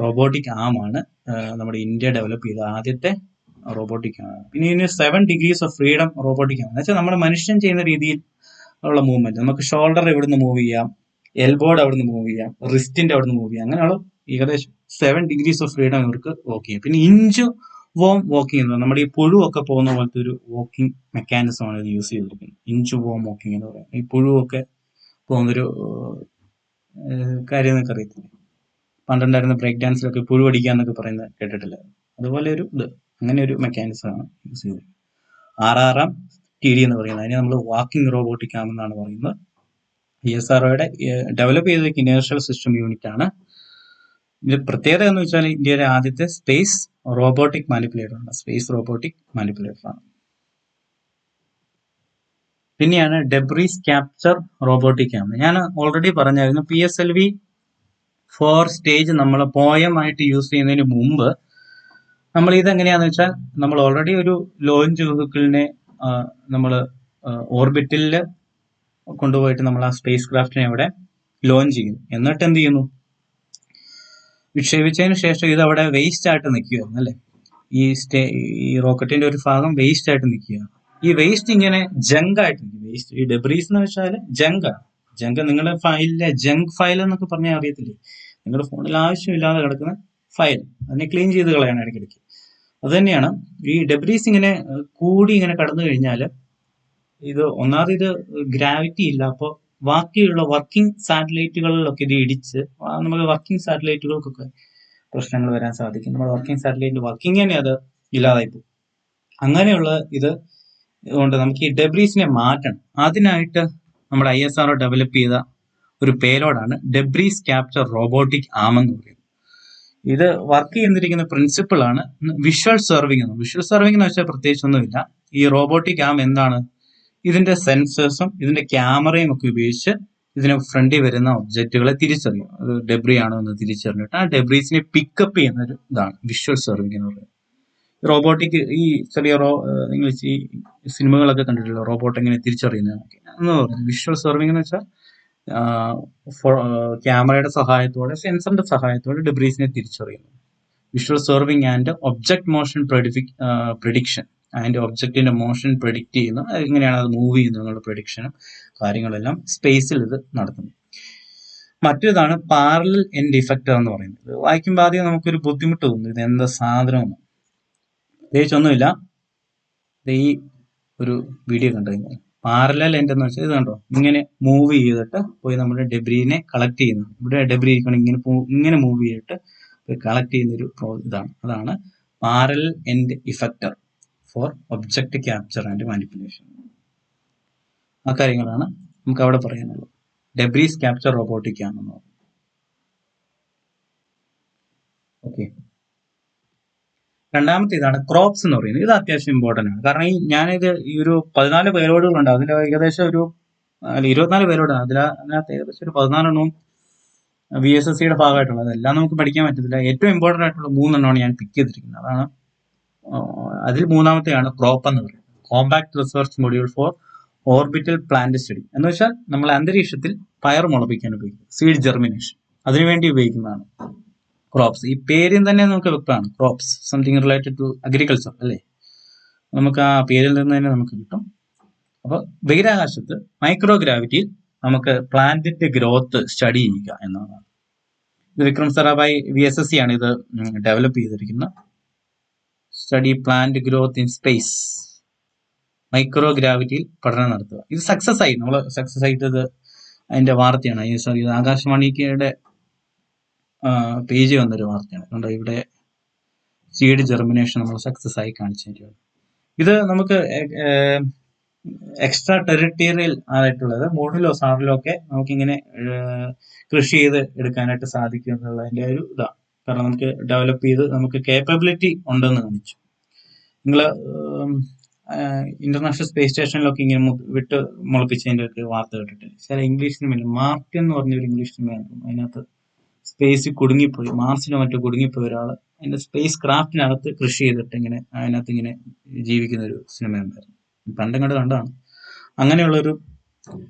Speaker 1: റോബോട്ടിക് ആം ആണ് നമ്മുടെ ഇന്ത്യ ഡെവലപ്പ് ചെയ്ത ആദ്യത്തെ റോബോട്ടിക് ആണ്. പിന്നെ ഇതിന് 7 ഡിഗ്രീസ് ഓഫ് ഫ്രീഡം റോബോട്ടിക് ആണ്. എന്ന് വെച്ചാൽ നമ്മുടെ മനുഷ്യൻ ചെയ്യുന്ന രീതിയിൽ ഉള്ള മൂവ്മെന്റ്, നമുക്ക് ഷോൾഡർ എവിടുന്ന് മൂവ് ചെയ്യാം, എൽബോർഡ് അവിടുന്ന് മൂവ് ചെയ്യാം, റിസ്റ്റിന്റെ അവിടുന്ന് മൂവ് ചെയ്യാം, അങ്ങനെയുള്ള ഏകദേശം 7 ഡിഗ്രീസ് ഓഫ് ഫ്രീഡം ഇവർക്ക് വർക്ക് ചെയ്യാം. പിന്നെ ഇഞ്ച് വോം വാക്കിംഗ് എന്ന് പറയുന്നത്, നമ്മുടെ ഈ പുഴുവൊക്കെ പോകുന്ന പോലത്തെ ഒരു വാക്കിംഗ് മെക്കാനിസം ആണ് ഇത് യൂസ് ചെയ്തിരിക്കുന്നത്. ഇഞ്ച് വോം വാക്കിംഗ് എന്ന് പറയുന്നത്. ഈ പുഴുവൊക്കെ പോകുന്നൊരു കാര്യം നിങ്ങൾക്ക് അറിയത്തില്ല, പണ്ടുണ്ടായിരുന്ന ബ്രേക്ക് ഡാൻസിലൊക്കെ പുഴു അടിക്കുക എന്നൊക്കെ പറയുന്നത് കേട്ടിട്ടില്ല. അതുപോലെ ഒരു ഇത്, അങ്ങനെ ഒരു മെക്കാനിസം ആണ് യൂസ് ചെയ്തത്. RRM-TD എന്ന് പറയുന്നത്, അതിനെ നമ്മൾ വാക്കിംഗ് റോബോട്ടിക് ആം എന്നാണ് പറയുന്നത്. ISROയുടെ ഡെവലപ്പ് ചെയ്ത ഇനേർഷ്യൽ സിസ്റ്റം യൂണിറ്റ് ആണ്. ഇതിന്റെ പ്രത്യേകത എന്ന് വെച്ചാൽ ഇന്ത്യയിലെ ആദ്യത്തെ സ്പേസ് റോബോട്ടിക് മാനിപ്പുലേറ്റർ ആണ്. സ്പേസ് റോബോട്ടിക് മാനിപ്പുലേറ്റർ ആണ്. പിന്നെയാണ് ഡെബ്രീസ് ക്യാപ്ചർ റോബോട്ടിക് ആം. ഞാൻ ഓൾറെഡി പറഞ്ഞായിരുന്നു, PSLV 4 സ്റ്റേജ് നമ്മൾ പോയം ആയിട്ട് യൂസ് ചെയ്യുന്നതിന് മുമ്പ് നമ്മൾ ഇതെങ്ങനെയാന്ന് വെച്ചാൽ, നമ്മൾ ഓൾറെഡി ഒരു ലോഞ്ച് വെഹിക്കിളിനെ നമ്മൾ ഓർബിറ്റിൽ കൊണ്ടുപോയിട്ട് നമ്മൾ ആ സ്പേസ് ക്രാഫ്റ്റിനെ അവിടെ ലോഞ്ച് ചെയ്യുന്നു. എന്നിട്ട് എന്ത് ചെയ്യുന്നു, വിക്ഷേപിച്ചതിന് ശേഷം ഇത് അവിടെ വേസ്റ്റ് ആയിട്ട് നിൽക്കുകയായിരുന്നു അല്ലെ. ഈ റോക്കറ്റിന്റെ ഒരു ഭാഗം വേസ്റ്റ് ആയിട്ട് നിൽക്കുകയാണ്. ഈ വേസ്റ്റ് ഇങ്ങനെ ജങ്ക് ആയിട്ട് നിൽക്കും. വേസ്റ്റ്, ഈ ഡെബ്രീസ് എന്ന് വെച്ചാൽ ജങ്കാണ്. ജങ്ക് നിങ്ങളുടെ ഫയലിലെ ജങ്ക് ഫയൽ എന്നൊക്കെ പറഞ്ഞാൽ അറിയത്തില്ലേ, നിങ്ങളുടെ ഫോണിൽ ആവശ്യമില്ലാതെ കിടക്കുന്ന ഫയൽ, അതിനെ ക്ലീൻ ചെയ്ത് കളയാണ് ഇടയ്ക്കിടയ്ക്ക്. അത് തന്നെയാണ് ഈ ഡെബ്രീസ് ഇങ്ങനെ കൂടി ഇങ്ങനെ കടന്നു കഴിഞ്ഞാൽ, ഇത് ഒന്നാമത് ഇത് ഗ്രാവിറ്റി ഇല്ല, അപ്പോൾ ബാക്കിയുള്ള വർക്കിംഗ് സാറ്റലൈറ്റുകളിലൊക്കെ ഇത് ഇടിച്ച് നമുക്ക് വർക്കിംഗ് സാറ്റലൈറ്റുകൾക്കൊക്കെ പ്രശ്നങ്ങൾ വരാൻ സാധിക്കും. നമ്മുടെ വർക്കിംഗ് സാറ്റലൈറ്റ് വർക്കിംഗ് തന്നെ അത് ഇല്ലാതായി പോകും. അങ്ങനെയുള്ള ഇത് കൊണ്ട് നമുക്ക് ഈ ഡെബ്രീസിനെ മാറ്റണം. അതിനായിട്ട് നമ്മുടെ ISRO ഡെവലപ്പ് ചെയ്ത ഒരു പേലോഡാണ് ഡെബ്രീസ് ക്യാപ്ചർ റോബോട്ടിക് ആം എന്ന് പറയുന്നത്. ഇത് വർക്ക് ചെയ്തിരിക്കുന്ന പ്രിൻസിപ്പിൾ ആണ് വിഷ്വൽ സെർവിങ് എന്ന്. വിഷ്വൽ സെർവിങ് എന്ന് വെച്ചാൽ പ്രത്യേകിച്ചൊന്നുമില്ല. ഈ റോബോട്ടിക് ആം എന്താണ്, ഇതിന്റെ സെൻസേഴ്സും ഇതിന്റെ ക്യാമറയും ഒക്കെ ഉപയോഗിച്ച് ഇതിന് ഫ്രണ്ടിൽ വരുന്ന ഒബ്ജക്റ്റുകളെ തിരിച്ചറിയും. അത് ഡെബ്രി ആണോ എന്ന് തിരിച്ചറിഞ്ഞിട്ട് ആ ഡെബ്രീസിനെ പിക്കപ്പ് ചെയ്യുന്ന ഒരു ഇതാണ് വിഷ്വൽ സെർവിങ് എന്ന് പറയുന്നത്. റോബോട്ടിക് ഈ ചെറിയ നിങ്ങൾ ഈ സിനിമകളൊക്കെ കണ്ടിട്ടുള്ള റോബോട്ട് എങ്ങനെ തിരിച്ചറിയുന്നതൊക്കെ എന്ന് പറയുന്നത് വിഷ്വൽ സെർവിങ് എന്ന് വെച്ചാൽ ക്യാമറയുടെ സഹായത്തോടെ സെൻസറിന്റെ സഹായത്തോടെ ഡെബ്രീസിനെ തിരിച്ചറിയുന്നു. Visual serving and object motion prediction, അതിന്റെ ഒബ്ജക്റ്റിന്റെ മോഷൻ പ്രെഡിക്റ്റ് ചെയ്യുന്നു, എങ്ങനെയാണ് അത് മൂവ് ചെയ്യുന്നത് എന്നുള്ള പ്രെഡിക്ഷനും കാര്യങ്ങളെല്ലാം സ്പേസിൽ ഇത് നടത്തുന്നു. മറ്റൊരിതാണ് പാരലൽ എൻഡ് ഇഫക്റ്റർ എന്ന് പറയുന്നത്. വായിക്കുമ്പോൾ ആദ്യം നമുക്കൊരു ബുദ്ധിമുട്ട് തോന്നുന്നു, ഇത് എന്താ സാധനമെന്ന്. പ്രത്യേകിച്ചൊന്നുമില്ല, ഈ ഒരു വീഡിയോ കണ്ടു കഴിഞ്ഞാൽ പാരലൽ എൻഡ് എന്ന് വെച്ചാൽ ഇത് കണ്ടോ, ഇങ്ങനെ മൂവ് ചെയ്തിട്ട് പോയി നമ്മുടെ ഡെബ്രീനെ കളക്ട് ചെയ്യുന്നു. ഇവിടെ ഡെബ്രി ഇങ്ങനെ മൂവ് ചെയ്തിട്ട് കളക്ട് ചെയ്യുന്നൊരു അതാണ് parallel end effector for object capture and manipulation. ആ കാര്യങ്ങളാണ് നമുക്ക് അവിടെ പറയാനുള്ളത്. ഡെബ്രീസ് ക്യാപ്ചർ റോബോട്ടിക് ആണെന്ന് പറഞ്ഞു. ഓക്കെ, രണ്ടാമത്തെ ഇതാണ് ക്രോപ്സ് എന്ന് പറയുന്നത്. ഇത് അത്യാവശ്യം ഇമ്പോർട്ടൻ്റ് ആണ്. കാരണം ഞാനിത് ഈ ഒരു 14 പേരോടുകളുണ്ട്. അതിൽ ഏകദേശം ഒരു 24 പേരോടാണ്. അതിനകത്ത് ഏകദേശം ഒരു 14 VSSCയുടെ ഭാഗമായിട്ടുള്ളത്. അതെല്ലാം നമുക്ക് പഠിക്കാൻ പറ്റത്തില്ല. ഏറ്റവും ഇമ്പോർട്ടൻ്റ് ആയിട്ടുള്ള 3 എണ്ണമാണ് ഞാൻ പിക്ക് ചെയ്തിരിക്കുന്നത്. അതാണ് അതിൽ മൂന്നാമത്തെയാണ് ക്രോപ്പ് എന്ന് പറയുന്നത്. Compact research module four orbital plant study എന്ന് വെച്ചാൽ നമ്മൾ അന്തരീക്ഷത്തിൽ പയർ മുളപ്പിക്കാൻ ഉപയോഗിക്കും, സീഡ് ജെർമിനേഷൻ, അതിനുവേണ്ടി ഉപയോഗിക്കുന്നതാണ് ക്രോപ്സ്. ഈ പേരിൽ തന്നെ നമുക്ക് വ്യക്തമാണ്, crops something related to agriculture അല്ലേ, നമുക്ക് ആ പേരിൽ നിന്ന് തന്നെ നമുക്ക് കിട്ടും. അപ്പോൾ ബഹിരാകാശത്ത് മൈക്രോഗ്രാവിറ്റിയിൽ നമുക്ക് പ്ലാന്റിന്റെ ഗ്രോത്ത് സ്റ്റഡി ചെയ്യുക എന്നതാണ്. ഇത് വിക്രം സാരാഭായ് VSSC ആണ് ഇത് ഡെവലപ്പ് ചെയ്തിരിക്കുന്നത്. Study plant growth in space, മൈക്രോഗ്രാവിറ്റിയിൽ പഠനം നടത്തുക. ഇത് സക്സസ് ആയി, നമ്മൾ സക്സസ് ആയിട്ടത് അതിന്റെ വാർത്തയാണ്. ഇത് ആകാശവാണിയുടെ പേജ് വന്നൊരു വാർത്തയാണ്. കണ്ടോ, ഇവിടെ സീഡ് ജെർമിനേഷൻ നമ്മൾ സക്സസ് ആയി കാണിച്ചിരിക്കുകയാണ്. ഇത് നമുക്ക് എക്സ്ട്രാ ടെറിട്ടോറിയൽ ആയിട്ടുള്ളത് മൂന്നിലോ സാറിലോ ഒക്കെ നമുക്കിങ്ങനെ കൃഷി ചെയ്ത് എടുക്കാനായിട്ട് സാധിക്കും എന്നുള്ളതിന്റെ ഒരു ഇതാണ്. കാരണം നമുക്ക് ഡെവലപ്പ് ചെയ്ത് നമുക്ക് കേപ്പബിലിറ്റി ഉണ്ടെന്ന് കാണിച്ചു. നിങ്ങൾ ഇന്റർനാഷണൽ സ്പേസ് സ്റ്റേഷനിലൊക്കെ ഇങ്ങനെ വിട്ട് മുളപ്പിച്ചതിന്റെ ഒക്കെ വാർത്ത കേട്ടിട്ടില്ല. ചില ഇംഗ്ലീഷ് സിനിമയിൽ മാർട്ടിൻ എന്ന് പറഞ്ഞൊരു ഇംഗ്ലീഷ് സിനിമയാണ്. അതിനകത്ത് സ്പേസിൽ കുടുങ്ങിപ്പോയി, മാർസിലോ മറ്റോ കുടുങ്ങിപ്പോയ ഒരാൾ അതിന്റെ സ്പേസ് ക്രാഫ്റ്റിനകത്ത് കൃഷി ചെയ്തിട്ട് ഇങ്ങനെ അതിനകത്ത് ഇങ്ങനെ ജീവിക്കുന്ന ഒരു സിനിമ ഉണ്ടായിരുന്നു. പണ്ടങ്ങോട്ട് കണ്ടാണ്. അങ്ങനെയുള്ളൊരു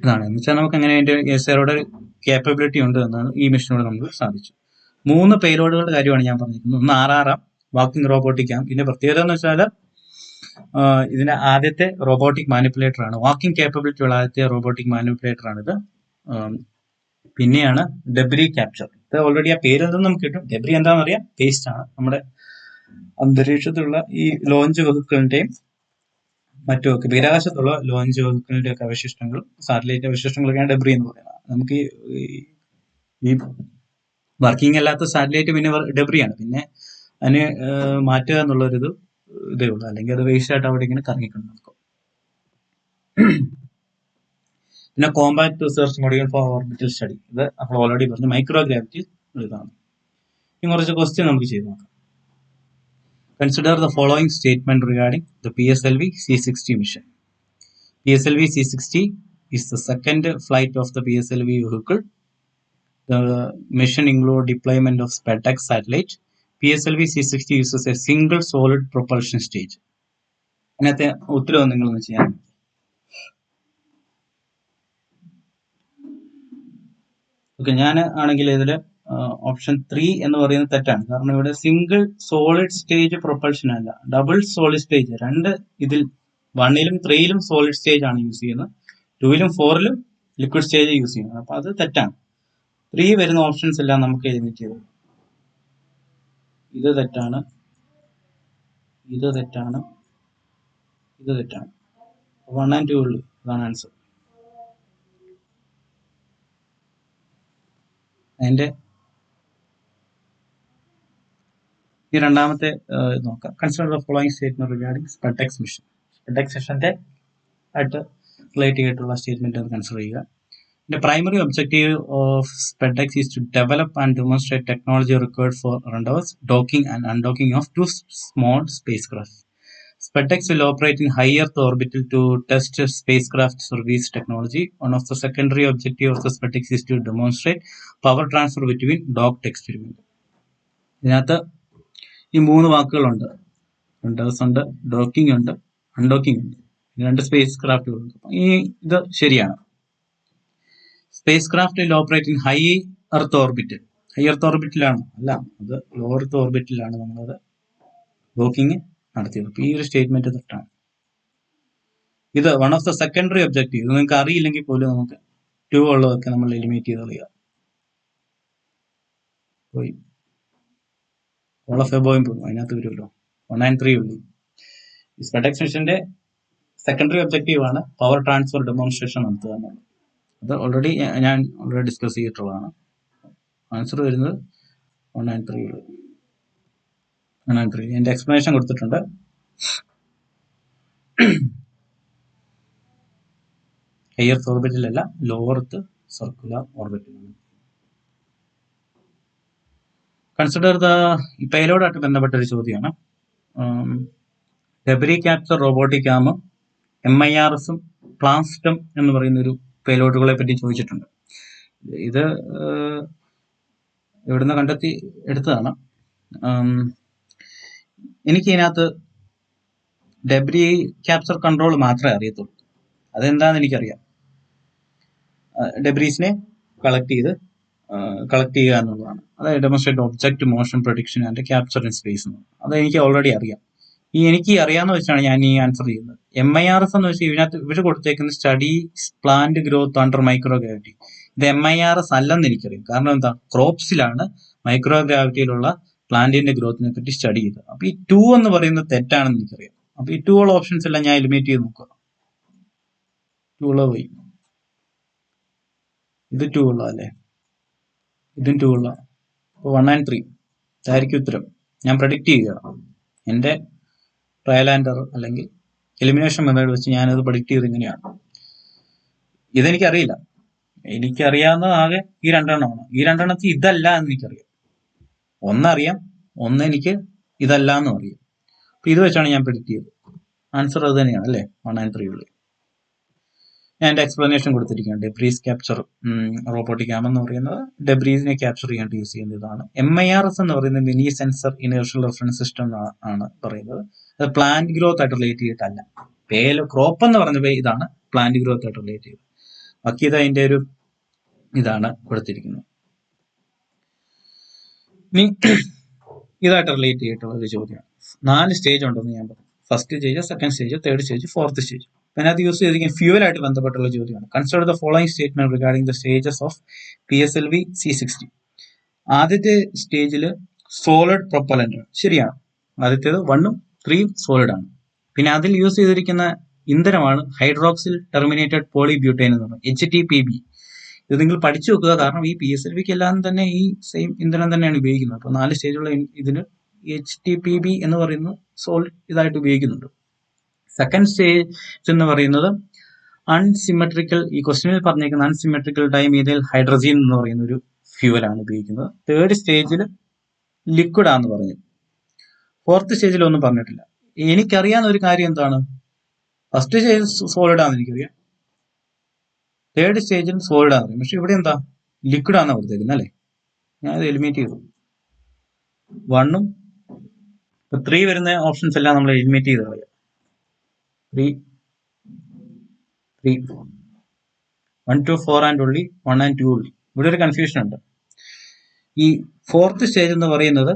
Speaker 1: ഇതാണ്. എന്ന് വെച്ചാൽ നമുക്ക് അങ്ങനെ അതിന്റെ എസ്ആറുടെ കേപ്പബിലിറ്റി ഉണ്ട് എന്നാണ് ഈ മിഷനോട് നമുക്ക് സാധിച്ചു. 3 പേലോഡുകളുടെ കാര്യമാണ് ഞാൻ പറഞ്ഞിരിക്കുന്നത്. ഒന്ന് RRM വാക്കിംഗ് റോബോട്ടിക് ആം. ഇതിന്റെ പ്രത്യേകത എന്ന് വെച്ചാൽ ഇതിന്റെ ആദ്യത്തെ റോബോട്ടിക് മാനിപ്പുലേറ്റർ ആണ്, വാക്കിംഗ് കേപ്പബിലിറ്റി ഉള്ള ആദ്യത്തെ റോബോട്ടിക് മാനിപ്പുലേറ്റർ ആണിത്. പിന്നെയാണ് ഡെബ്രി ക്യാപ്ചർ. ഇത് ഓൾറെഡി ആ പേര് എന്തെന്ന് നമുക്ക് കിട്ടും. ഡെബ്രി എന്താണെന്ന് അറിയാം, വേസ്റ്റ് ആണ്. നമ്മുടെ അന്തരീക്ഷത്തിലുള്ള ഈ ലോഞ്ച് വെഹിക്കിളിന്റെയും മറ്റുമൊക്കെ ബഹിരാകാശത്തുള്ള ലോഞ്ച് വെഹിക്കിളിന്റെ ഒക്കെ അവശിഷ്ടങ്ങൾ, സാറ്റലൈറ്റ് അവശിഷ്ടങ്ങളൊക്കെയാണ് ഡെബ്രി എന്ന് പറയുന്നത്. നമുക്ക് ഈ വർക്കിംഗ് അല്ലാത്ത സാറ്റലൈറ്റ് പിന്നെ ഡെബ്രിയാണ്. പിന്നെ അതിന് മാറ്റുക എന്നുള്ളൊരിത് ഇതേ ഉള്ളൂ. അല്ലെങ്കിൽ അത് വേസ്റ്റ് ആയിട്ട് അവിടെ ഇങ്ങനെ കറങ്ങിക്കൊണ്ട് നടക്കും. പിന്നെ compact research module four orbital study, ഇത് നമ്മൾ ഓൾറെഡി പറഞ്ഞു, മൈക്രോഗ്രാവിറ്റി ഇതാണ്. ഇനി കുറച്ച് ക്വസ്റ്റ്യൻ നമുക്ക് ചെയ്ത് നോക്കാം. Consider the following statement regarding the PSLV C60 mission. PSLV C60 is the second flight of the PSLV vehicle. The mission includes deployment of SpaceX satellite. PSLV C60 uses a single solid propulsion stage. അതിനകത്തെ ഉത്തരവ് നിങ്ങളൊന്ന് ചെയ്യാൻ. ഓക്കെ, ഞാൻ ആണെങ്കിൽ ഇതിൽ ഓപ്ഷൻ 3 എന്ന് പറയുന്നത് തെറ്റാണ്. കാരണം ഇവിടെ സിംഗിൾ സോളിഡ് സ്റ്റേജ് പ്രൊപ്പൽഷൻ അല്ല, ഡബിൾ സോളിഡ് സ്റ്റേജ്. ഇതിൽ 1ലും 3ലും സോളിഡ് സ്റ്റേജ് ആണ് യൂസ് ചെയ്യുന്നത്, 2ലും 4ലും ലിക്വിഡ് സ്റ്റേജ് യൂസ് ചെയ്യുന്നത്. അപ്പൊ അത് തെറ്റാണ്. 3 വരുന്ന ഓപ്ഷൻസ് എല്ലാം നമുക്ക് എലിമിനേറ്റ് ചെയ്തു. ഇത് തെറ്റാണ്, ഇത് തെറ്റാണ്, ഇത് തെറ്റാണ്. 1 and 2 ഉള്ളൂ. അതാണ് ആൻസർ. അതിന്റെ ഈ രണ്ടാമത്തെ നോക്കാം. Consider the following statement regarding SpaceX mission. SpaceX മിഷന്റെ ആയിട്ട് റിലേറ്റ് ചെയ്തിട്ടുള്ള സ്റ്റേറ്റ്മെന്റ് കൺസിഡർ ചെയ്യുക. The primary objective of SpaceX is to develop and demonstrate technology required for rendezvous, docking and undocking of 2 small spacecraft. SpaceX will operate in high Earth orbit to test spacecraft service technology. One of the secondary objectives of the SpaceX is to demonstrate power transfer between docked experiment. ഇതിനകത്ത് ഈ 3 വാക്കുകളുണ്ട്. rendezvous ഉണ്ട്, ഡോക്കിംഗ് ഉണ്ട്, അൺഡോക്കിംഗ് ഉണ്ട്. 2 സ്പേസ് ക്രാഫ്റ്റുകളുണ്ട്. ഇത് ശരിയാണ്. Spacecraft will operate in high earth ഓർബിറ്റിൽ. ഹൈ എർത്ത് ഓർബിറ്റിലാണ്, അല്ല, അത് ലോ എർത്ത് ഓർബിറ്റിലാണ് നമ്മളത് ഡോക്കിംഗ് നടത്തിയത്. അപ്പൊ ഈ ഒരു സ്റ്റേറ്റ്മെന്റ് തെറ്റാണ്. ഇത് one of the secondary objective. ഇത് നിങ്ങൾക്ക് അറിയില്ലെങ്കിൽ പോലും നമുക്ക് 2 ഉള്ളതൊക്കെ നമ്മൾ എലിമിനേറ്റ് ചെയ്ത് കളയുക. പോയി ഓൾ ഓഫ് എബോയും പോകും, അതിനകത്ത് വരുമല്ലോ. 1 and 3 ഉള്ളൂ. ഈ SpaceX മിഷന്റെ സെക്കൻഡറി ഒബ്ജക്റ്റീവ് ആണ് പവർ ട്രാൻസ്ഫർ ഡെമോൺസ്ട്രേഷൻ നടത്തുക എന്നുള്ളത്. അത് ഞാൻ ഓൾറെഡി ഡിസ്കസ് ചെയ്തിട്ടുള്ളതാണ്. ആൻസർ വരുന്നത് 193 എൻ്റെ എക്സ്പ്ലനേഷൻ കൊടുത്തിട്ടുണ്ട്. ഹയർ ഓർബിറ്റിലല്ല, ലോവർത്ത് സർക്കുലർ ഓർബിറ്റിലാണ്. കൺസിഡർ ദ പേലോഡായിട്ട് ബന്ധപ്പെട്ട ഒരു ചോദ്യമാണ്. ഡെബ്രി ക്യാപ്ചർ റോബോട്ടിക് ആം MIRSഉം പ്ലാസ്റ്റം എന്ന് പറയുന്ന ഒരു പേലോഡുകളെ പറ്റി ചോദിച്ചിട്ടുണ്ട്. ഇത് ഇവിടുന്ന് കണ്ടെത്തി എടുത്തതാണ്. എനിക്ക് ഇതിനകത്ത് ഡെബ്രി ക്യാപ്ചർ കൺട്രോൾ മാത്രമേ അറിയത്തുള്ളൂ. അതെന്താണെന്ന് എനിക്കറിയാം. ഡെബ്രീസിനെ കളക്ട് ചെയ്യുക എന്നുള്ളതാണ്. അതായത് demonstrate object motion prediction and capture in space എന്ന്. അത് എനിക്ക് ഓൾറെഡി അറിയാം. എനിക്ക് അറിയാമെന്ന് വെച്ചാണ് ഞാൻ ഈ ആൻസർ ചെയ്യുന്നത്. MIRS എന്ന് വെച്ചാൽ ഇതിനകത്ത് ഇവർ കൊടുത്തേക്കുന്ന study plant growth under microgravity. ഇത് MIRS അല്ലെന്ന് എനിക്കറിയാം. കാരണം എന്താ, ക്രോപ്സിലാണ് മൈക്രോഗ്രാവിറ്റിയിലുള്ള പ്ലാന്റിന്റെ ഗ്രോത്തിനെ പറ്റി സ്റ്റഡി ചെയ്തത്. അപ്പൊ ഈ 2 എന്ന് പറയുന്നത് തെറ്റാണെന്ന് എനിക്കറിയാം. അപ്പൊ ഈ 2 ഉള്ള ഓപ്ഷൻസ് എല്ലാം ഞാൻ എലിമിനേറ്റ് ചെയ്ത് നോക്കുക. 2 ഉള്ള പോയി, ഇത് 2 ഉള്ള അല്ലേ, ഇതും 2 ഉള്ള. അപ്പോൾ 1 and 3 ഇതായിരിക്കും ഉത്തരം. ഞാൻ പ്രഡിക്റ്റ് ചെയ്യുക. എൻ്റെ ട്രയൽ ആൻഡ് എറർ അല്ലെങ്കിൽ എലിമിനേഷൻ മെത്തേഡ് വെച്ച് ഞാനത് പ്രഡിക്റ്റ് ചെയ്ത് ഇങ്ങനെയാണ്. ഇതെനിക്കറിയില്ല. എനിക്കറിയാവുന്നത് ആകെ ഈ 2 എണ്ണമാണ്. ഈ 2 എണ്ണത്തിൽ ഇതല്ല എന്ന് എനിക്കറിയാം. ഒന്നറിയാം, ഒന്ന് എനിക്ക് ഇതല്ല എന്നും അറിയാം. അപ്പൊ ഇത് വെച്ചാണ് ഞാൻ പ്രെഡിക്റ്റ് ചെയ്തത്. ആൻസർ അത് തന്നെയാണ് അല്ലേ, 1 and 3 ഉള്ളിൽ. ഞാൻ എൻ്റെ എക്സ്പ്ലനേഷൻ കൊടുത്തിരിക്കുകയാണ്. ഡെബ്രീസ് ക്യാപ്ചർ റോബോട്ടിക് ആം എന്ന് പറയുന്നത് ഡെബ്രീസിനെ ക്യാപ്ചർ ചെയ്യാൻ യൂസ് ചെയ്യുന്നതാണ്. MIRS എന്ന് പറയുന്നത് mini sensor inertial reference system ആണ് പറയുന്നത്. അത് പ്ലാന്റ് ഗ്രോത്ത് ആയിട്ട് റിലേറ്റ് ചെയ്തിട്ടല്ല. ക്രോപ്പ് എന്ന് പറഞ്ഞ ഇതാണ് പ്ലാന്റ് ഗ്രോത്ത് ആയിട്ട് റിലേറ്റ് ചെയ്തത്. ബാക്കി ഇത് അതിൻ്റെ ഒരു ഇതാണ് കൊടുത്തിരിക്കുന്നത്. ഇനി ഇതായിട്ട് റിലേറ്റ് ചെയ്തിട്ടുള്ള ഒരു ചോദ്യമാണ്. 4 സ്റ്റേജ് ഉണ്ടെന്ന് ഞാൻ പറഞ്ഞു. First stage, second stage, third stage, fourth stage. അതിനകത്ത് യൂസ് ചെയ്തിരിക്കുന്ന ഫ്യൂവൽ ആയിട്ട് ബന്ധപ്പെട്ടുള്ള ചോദ്യമാണ്. Consider the following statement regarding the stages of PSLV C60. ആദ്യത്തെ സ്റ്റേജിൽ സോളിഡ് പ്രൊപ്പലന്റ് ആണ്, ശരിയാണ്. ആദ്യത്തേത് 1ഉം 3ഉം സോളിഡ് ആണ്. പിന്നെ അതിൽ യൂസ് ചെയ്തിരിക്കുന്ന ഇന്ധനമാണ് ഹൈഡ്രോക്സിൽ ടെർമിനേറ്റഡ് പോളിബ്യൂട്ടൈൻ എന്ന് പറയുന്നത്, HTPB. ഇത് നിങ്ങൾ പഠിച്ചു വെക്കുക. കാരണം ഈ PSLVക്ക് എല്ലാം തന്നെ ഈ സെയിം ഇന്ധനം തന്നെയാണ് ഉപയോഗിക്കുന്നത്. അപ്പോൾ 4 സ്റ്റേജുള്ള ഇതിന് HTPB എന്ന് പറയുന്നത് സോളിഡ് ഇതായിട്ട് ഉപയോഗിക്കുന്നുണ്ട്. സെക്കൻഡ് സ്റ്റേജ് എന്ന് പറയുന്നത് അൺസിമെട്രിക്കൽ, ഈ ക്വസ്റ്റ്യനിൽ പറഞ്ഞേക്കുന്ന അൺസിമെട്രിക്കൽ ഡൈമീഥൈൽ ഹൈഡ്രജൻ എന്ന് പറയുന്ന ഒരു ഫ്യൂവലാണ് ഉപയോഗിക്കുന്നത്. തേർഡ് സ്റ്റേജിൽ ലിക്വിഡ് ആണെന്ന് പറഞ്ഞു. ഫോർത്ത് സ്റ്റേജിൽ ഒന്നും പറഞ്ഞിട്ടില്ല. എനിക്കറിയാവുന്ന ഒരു കാര്യം എന്താണ്, ഫസ്റ്റ് സ്റ്റേജ് സോളിഡ് ആണെന്ന് എനിക്കറിയാം, തേർഡ് സ്റ്റേജിൽ സോളിഡ് ആണെന്ന് അറിയാം. പക്ഷെ ഇവിടെ എന്താ, ലിക്വിഡ് ആണെന്ന് കൊടുത്തേക്കുന്നത് അല്ലേ. ഞാനത് എലിമിനേറ്റ് ചെയ്തു. 1ഉം 3 വരുന്ന ഓപ്ഷൻസ് എല്ലാം നമ്മൾ എലിമിനേറ്റ് ചെയ്ത് കളയാം. 3 1 2 4 ആൻഡ് ഓൺലി 1 and 2 ഓൺലി. ഇവിടെ ഒരു കൺഫ്യൂഷൻ ഉണ്ട്. ഈ ഫോർത്ത് സ്റ്റേജ് എന്ന് പറയുന്നത്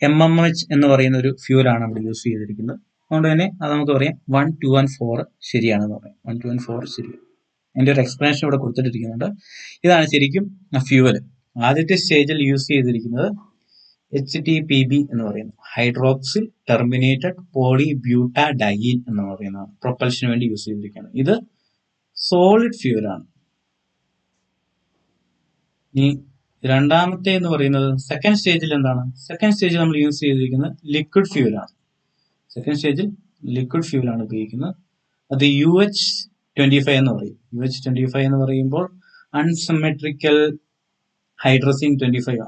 Speaker 1: MMH എന്ന് പറയുന്ന ഒരു ഫ്യൂലാണ് അവിടെ യൂസ് ചെയ്തിരിക്കുന്നത്. അതുകൊണ്ട് തന്നെ അത് നമുക്ക് പറയാം 1 2 and 4 ശരിയാണെന്ന് പറയാം. 1 2 and 4 ശരി. എൻ്റെ ഒരു എക്സ്പ്ലനേഷൻ ഇവിടെ കൊടുത്തിട്ടിരിക്കുന്നുണ്ട്. ഇതാണ് ശരിക്കും ഫ്യൂവൽ. ആദ്യത്തെ സ്റ്റേജിൽ യൂസ് ചെയ്തിരിക്കുന്നത് HTPB എന്ന് പറയുന്നത് ഹൈഡ്രോക്സിൽ ടെർമിനേറ്റഡ് പോളിബ്യൂട്ടാഡൈൻ എന്ന് പറയുന്നതാണ്. പ്രൊപ്പൽഷന് വേണ്ടി യൂസ് ചെയ്തിരിക്കുന്നത്. ഇത് സോളിഡ് ഫ്യൂവലാണ്. ഇനി രണ്ടാമത്തെ എന്ന് പറയുന്നത് സെക്കൻഡ് സ്റ്റേജിൽ എന്താണ്, സെക്കൻഡ് സ്റ്റേജിൽ നമ്മൾ യൂസ് ചെയ്തിരിക്കുന്നത് ലിക്വിഡ് ഫ്യൂവലാണ്. സെക്കൻഡ് സ്റ്റേജിൽ ലിക്വിഡ് ഫ്യൂവലാണ് ഉപയോഗിക്കുന്നത്. അത് UH25 എന്ന് പറയും. UH25 എന്ന് പറയുമ്പോൾ unsymmetrical hydrazine 25,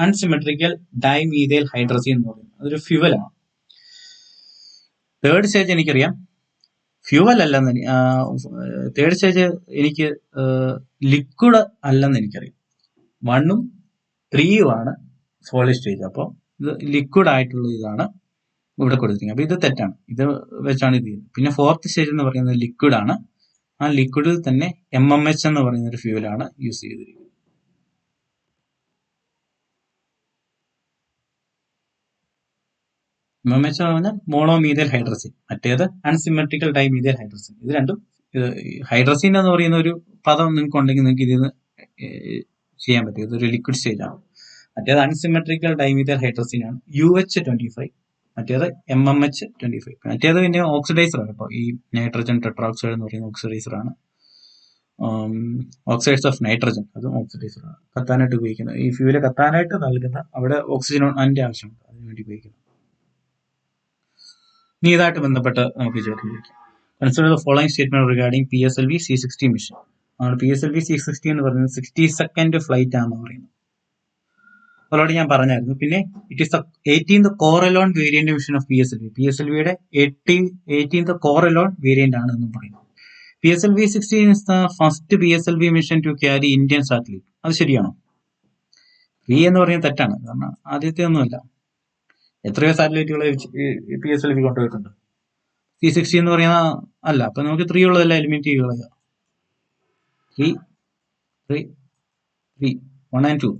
Speaker 1: unsymmetrical dimethyl hydrazine എന്ന് പറയുന്നത് അതൊരു ഫ്യൂവലാണ്. തേർഡ് സ്റ്റേജ് എനിക്കറിയാം ഫ്യൂവൽ അല്ലെന്ന്, തേർഡ് സ്റ്റേജ് എനിക്ക് ലിക്വിഡ് അല്ലെന്ന് എനിക്കറിയാം. 1ഉം 3ഉം ആണ് സോളിഡ് സ്റ്റേജ്. അപ്പോൾ ഇത് ലിക്വിഡ് ആയിട്ടുള്ള ഇതാണ് ഇവിടെ കൊടുത്തിരിക്കുന്നത്. അപ്പൊ ഇത് തെറ്റാണ്. ഇത് വെച്ചാണ് ഇത് ചെയ്യുന്നത്. പിന്നെ ഫോർത്ത് സ്റ്റേജ് എന്ന് പറയുന്നത് ലിക്വിഡ് ആണ്. ആ ലിക്വിഡിൽ തന്നെ MMH എന്ന് പറയുന്ന ഒരു ഫ്യൂവലാണ് യൂസ് ചെയ്തിരിക്കുന്നത്. MMH എന്ന് പറഞ്ഞാൽ മോണോമീഥൈൽ ഹൈഡ്രസിൻ, മറ്റേത് അൺസിമെട്രിക്കൽ ഡൈമീഥൈൽ ഹൈഡ്രസിൻ. ഇത് രണ്ടും, ഹൈഡ്രസിൻ എന്ന് പറയുന്ന ഒരു പദം നിങ്ങൾക്ക് ഉണ്ടെങ്കിൽ നിങ്ങൾക്ക് ഇതിന് ചെയ്യാൻ പറ്റും. ഇതൊരു ലിക്വിഡ് സ്റ്റേജ് ആണ്. മറ്റേത് അൺസിമെട്രിക്കൽ ഡൈമീഥൈൽ ഹൈഡ്രസിൻ ആണ്, UH25. മറ്റേത് MMH25. മറ്റേത് പിന്നെ ഓക്സിഡൈസർ ആണ്. ഇപ്പോൾ ഈ നൈട്രജൻ ടെട്രാക്സൈഡ് എന്ന് പറയുന്ന ഓക്സിഡൈസർ ആണ്. ഓക്സൈഡ്സ് ഓഫ് നൈട്രജൻ, അതും ഓക്സിഡൈസറാണ് കത്താനായിട്ട് ഉപയോഗിക്കുന്നത്. ഈ ഫ്യൂല് കത്താനായിട്ട് നൽകുന്ന അവിടെ ഓക്സിജൻ അതിൻ്റെ ആവശ്യമുണ്ട്, അതിനുവേണ്ടി ഉപയോഗിക്കുന്നത്. ഇനി ഇതായിട്ട് ബന്ധപ്പെട്ട് നമുക്ക് ചോദിക്കാം. Consider the following statement regarding PSLV C60 mission. PSLV C60 എന്ന് പറയുന്നത് 60 സെക്കൻഡ് ഫ്ലൈറ്റ് ആണെന്ന് പറയുന്നത്. അതോടെ ഞാൻ പറഞ്ഞായിരുന്നു. പിന്നെ it is the 18th core alone variant mission of PSLVയുടെ 18th കോർ-എലോൺ വേരിയന്റ് ആണ് എന്നും പറയുന്നു. PSLV 16 is the first PSLV mission to carry Indian satellite. അത് ശരിയാണോ? എന്ന് പറയുന്നത് തെറ്റാണ്. കാരണം ആദ്യത്തെ ഒന്നുമല്ല. എത്രയോ സാറ്റലൈറ്റുകൾ PSLV കൊണ്ടുപോയിട്ടുണ്ട്. C60 എന്ന് പറയുന്ന അല്ല. അപ്പൊ നമുക്ക് 3 ഉള്ളതെല്ലാം എലിമിനേറ്റ് ചെയ്യുക. 3 1 and 2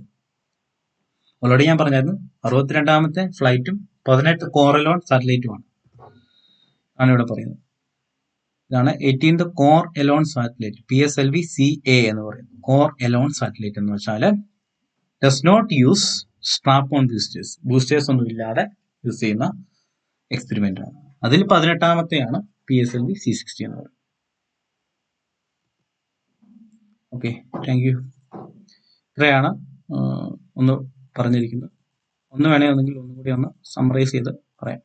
Speaker 1: ഓൾറെഡി ഞാൻ പറഞ്ഞായിരുന്നു. 62ാമത്തെ ഫ്ലൈറ്റും 18 കോർ-എലോൺ സാറ്റലൈറ്റുമാണ് ആണ് ഇവിടെ പറയുന്നത്. ഇതാണ് 18th core-Elon satellite, PSLV CA എന്ന് പറയുന്നത്. കോർ-എലോൺ സാറ്റലൈറ്റ് എന്ന് വെച്ചാൽ does not use strap on boosters ഒന്നും ഇല്ലാതെ യൂസ് ചെയ്യുന്ന എക്സ്പെരിമെന്റ് ആണ്. അതിൽ 18ാമത്തെയാണ് PSLV C60 എന്ന് പറയുന്നത്. Okay, thank you. ഇത്രയാണ് ഒന്ന് പറഞ്ഞിരിക്കുന്നത്. ഒന്ന് വേണേ ഒന്നുകൂടി ഒന്ന് സമ്മറൈസ് ചെയ്ത് പറയാം.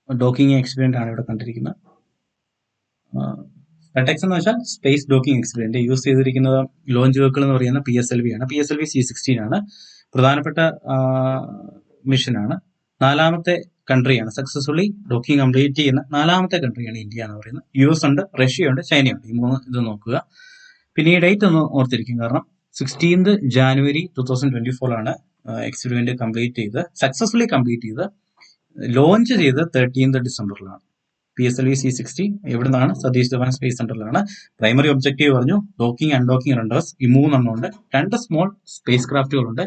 Speaker 1: ഡോക്കിംഗ് എക്സ്പെരിമെന്റ് ആണ് ഇവിടെ കണ്ടിരിക്കുന്നത്. SpaceX എന്ന് വെച്ചാൽ സ്പേസ് ഡോക്കിംഗ് എക്സ്പെരിമെന്റ്. യൂസ് ചെയ്തിരിക്കുന്നത് ലോഞ്ച് വെഹിക്കിൾ എന്ന് പറയുന്ന PSLV ആണ്. PSLV C60 ആണ്. പ്രധാനപ്പെട്ട മിഷനാണ്. 4ാമത്തെ കൺട്രിയാണ് സക്സസ്ഫുള്ളി ഡോക്കിംഗ് കംപ്ലീറ്റ് ചെയ്യുന്ന 4ാമത്തെ കൺട്രിയാണ് ഇന്ത്യ എന്ന് പറയുന്നത്. US ഉണ്ട്, റഷ്യയുണ്ട്, ചൈനയുണ്ട്. ഈ 3 ഇത് നോക്കുക. പിന്നെ ഈ ഡേറ്റ് ഒന്ന് ഓർത്തിരിക്കും. കാരണം 16th January 2024 എക്സ്പെരിമെന്റ് കംപ്ലീറ്റ് ചെയ്ത് സക്സസ്ഫുള്ളി കംപ്ലീറ്റ് ചെയ്ത് ലോഞ്ച് ചെയ്ത് 13th December PSLV C60 എവിടെ നിന്നാണ്? സതീഷ് ധവാൻ സ്പേസ് സെന്ററിലാണ്. പ്രൈമറി ഒബ്ജക്റ്റീവ് പറഞ്ഞു, ഡോക്കിംഗ് അൺഡോക്കിംഗ് റണ്ടേഴ്സ്. ഈ 3 എണ്ണം ഉണ്ട്. 2 സ്മോൾ സ്പേസ് ക്രാഫ്റ്റുകളുണ്ട്.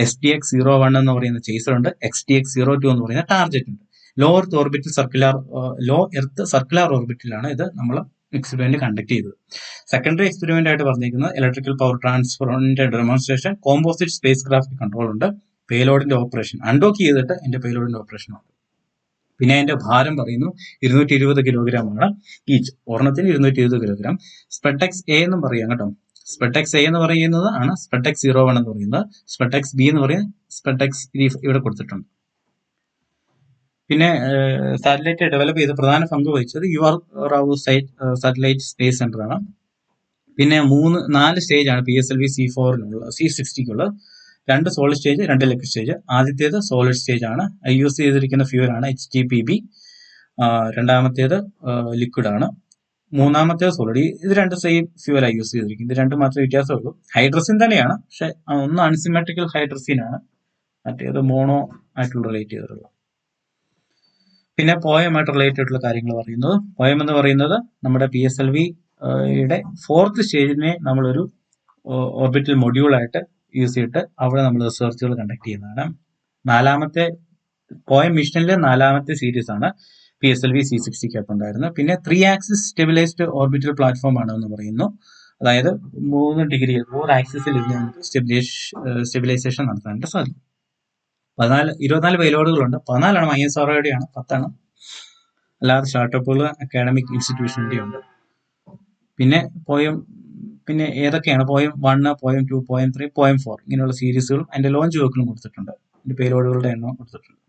Speaker 1: STX-01 എന്ന് പറയുന്ന ചേസർ ഉണ്ട്. XTX-02 എന്ന് പറയുന്ന ടാർജറ്റ് ഉണ്ട്. ലോ എർത്ത് സർക്കുലർ ഓർബിറ്റിലാണ് ഇത് നമ്മൾ എക്സ്പെരിമെന്റ് കണ്ടക്ട് ചെയ്തത്. സെക്കൻഡറി എക്സ്പെരിമെന്റ് ആയിട്ട് പറഞ്ഞിരിക്കുന്നത് ഇലക്ട്രിക്കൽ പവർ ട്രാൻസ്ഫറിന്റെ demonstration, composite spacecraft control ഉണ്ട്, പേലോഡിന്റെ ഓപ്പറേഷൻ, അൺഡോക്ക് ചെയ്തിട്ട് എന്റെ പേലോഡിന്റെ ഓപ്പറേഷൻ ഉണ്ട്. പിന്നെ അതിന്റെ ഭാരം പറയുന്നു 220 കിലോഗ്രാമാണ് ഈച്ച്. ഒരെണ്ണത്തിന് 220 കിലോഗ്രാം. SpaceX-A എന്നും പറയാം കേട്ടോ. SpaceX-A എന്ന് പറയുന്നത് ആണ് SpaceX-01 എന്ന് പറയുന്നത്. SpaceX-B എന്ന് പറയുന്നത് SpaceX ഇവിടെ കൊടുത്തിട്ടുണ്ട്. പിന്നെ സാറ്റലൈറ്റ് ഡെവലപ്പ് ചെയ്ത് പ്രധാന പങ്ക് വഹിച്ചത് UR Rao satellite space centre ആണ്. പിന്നെ 4 സ്റ്റേജ് ആണ് PSLV C60ക്കുള്ളത്. 2 solid stage, 2 liquid stage. ആദ്യത്തേത് സോളിഡ് സ്റ്റേജ് ആണ്. യൂസ് ചെയ്തിരിക്കുന്ന ഫ്യൂൽ ആണ് HTPB. രണ്ടാമത്തേത് ലിക്വിഡ് ആണ്. മൂന്നാമത്തേത് സോളിഡ്. ഇത് 2 സെയിം ഫ്യൂലാണ് യൂസ് ചെയ്തിരിക്കുന്നത്. ഇത് 2 മാത്രമേ വ്യത്യാസമുള്ളൂ. ഹൈഡ്രസിൻ തന്നെയാണ്, പക്ഷെ ഒന്ന് അൺസിമെട്രിക്കൽ ഹൈഡ്രസിൻ ആണ്, മറ്റേത് മോണോ ആയിട്ടുള്ള റിലേറ്റ് ചെയ്തിട്ടുള്ളത്. പിന്നെ പോയമായിട്ട് റിലേറ്റ് ആയിട്ടുള്ള കാര്യങ്ങൾ പറയുന്നത്, പോയം എന്ന് പറയുന്നത് നമ്മുടെ PSLVയുടെ 4th സ്റ്റേജിനെ നമ്മളൊരു ഓർബിറ്റൽ മൊഡ്യൂളായിട്ട് യൂസ് ചെയ്തിട്ട് അവിടെ നമ്മൾ റിസർച്ചുകൾ കണ്ടക്ട് ചെയ്യുന്നതാണ്. 4ാമത്തെ പോയം മിഷനിലെ 4ാമത്തെ സീരീസ് ആണ് PSLV C60 ഉണ്ടായിരുന്നത്. പിന്നെ 3 ആക്സിസ് സ്റ്റെബിലൈസ്ഡ് ഓർബിറ്റൽ പ്ലാറ്റ്ഫോം ആണ് എന്ന് പറയുന്നു. അതായത് 3 ഡിഗ്രിയിൽ 4 ആക്സിസിൽ ഇരുന്ന് നമുക്ക് സ്റ്റെബിലൈസേഷൻ നടത്താനായിട്ട് സാധിക്കും. 24 പേലോഡുകളുണ്ട്. 14 ISROയുടെ ആണ്, 10 അല്ലാതെ സ്റ്റാർട്ടപ്പുകൾ, അക്കാഡമിക് ഇൻസ്റ്റിറ്റ്യൂഷൻ്റെ ഉണ്ട്. പിന്നെ പിന്നെ ഏതൊക്കെയാണ് പോയം 1, പോയം 2, പോയം 3, പോയം 4 ഇങ്ങനെയുള്ള സീരീസുകളും അതിന്റെ ലോഞ്ച് വെഹിക്കിളും കൊടുത്തിട്ടുണ്ട്. അതിന്റെ പേലോഡുകളുടെ എണ്ണം കൊടുത്തിട്ടുണ്ട്.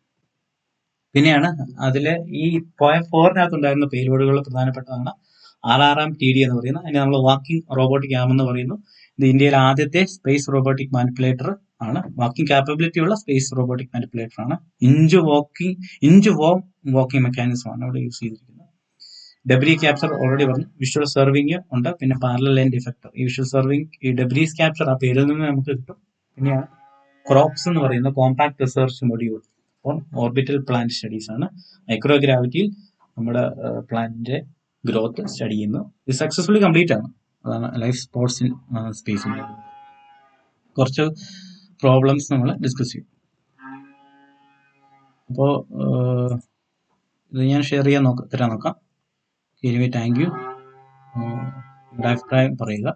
Speaker 1: പിന്നെയാണ് അതിലെ ഈ പോയം 4-നകത്തുണ്ടായിരുന്ന പേലോഡുകൾ പ്രധാനപ്പെട്ടതാണ് RRM-TD എന്ന് പറയുന്നത്. അതിനെ നമ്മൾ വാക്കിംഗ് റോബോട്ടിക് ആം എന്ന് പറയുന്നു. ഇത് ഇന്ത്യയിലെ ആദ്യത്തെ സ്പേസ് റോബോട്ടിക് മാനിപ്പുലേറ്റർ ആണ്. വാക്കിംഗ് കാപ്പബിലിറ്റി ഉള്ള സ്പേസ് റോബോട്ടിക് മാനിപ്പുലേറ്റർ ആണ്. ഇഞ്ച് വോം വാക്കിംഗ് മെക്കാനിസം ആണ് ഇവിടെ യൂസ് ചെയ്തിരിക്കുന്നത്. ഡെബ്രി ക്യാപ്ചർ ഓൾറെഡി പറഞ്ഞു. വിഷ്വൽ സെർവിങ് ഉണ്ട്. പിന്നെ പാരലൽ ലൈൻ ഡിഫക്ടർ. ഈ വിഷ്വൽ സെർവിങ്, ഈ ഡെബ്രീസ് ക്യാപ്ചർ ആ പേരിൽ നിന്ന് നമുക്ക് കിട്ടും. പിന്നെയാണ് ക്രോപ്സ് എന്ന് പറയുന്ന compact research module four orbital plant studies ആണ്. മൈക്രോഗ്രാവിറ്റിയിൽ നമ്മുടെ പ്ലാന്റിന്റെ ഗ്രോത്ത് സ്റ്റഡി ചെയ്യുന്നു. ഇത് സക്സസ്ഫുള്ളി കംപ്ലീറ്റ് ആണ്. അതാണ് ലൈഫ് സ്പോർട്സ് ഇൻ സ്പേസ്. കുറച്ച് പ്രോബ്ലംസ് നമ്മൾ ഡിസ്കസ് ചെയ്യും. അപ്പോൾ ഇത് ഞാൻ ഷെയർ ചെയ്യാൻ തരാൻ നോക്കാം. Anyway thank you. നിങ്ങളുടെ അഭിപ്രായം പറയുക.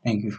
Speaker 1: Thank you.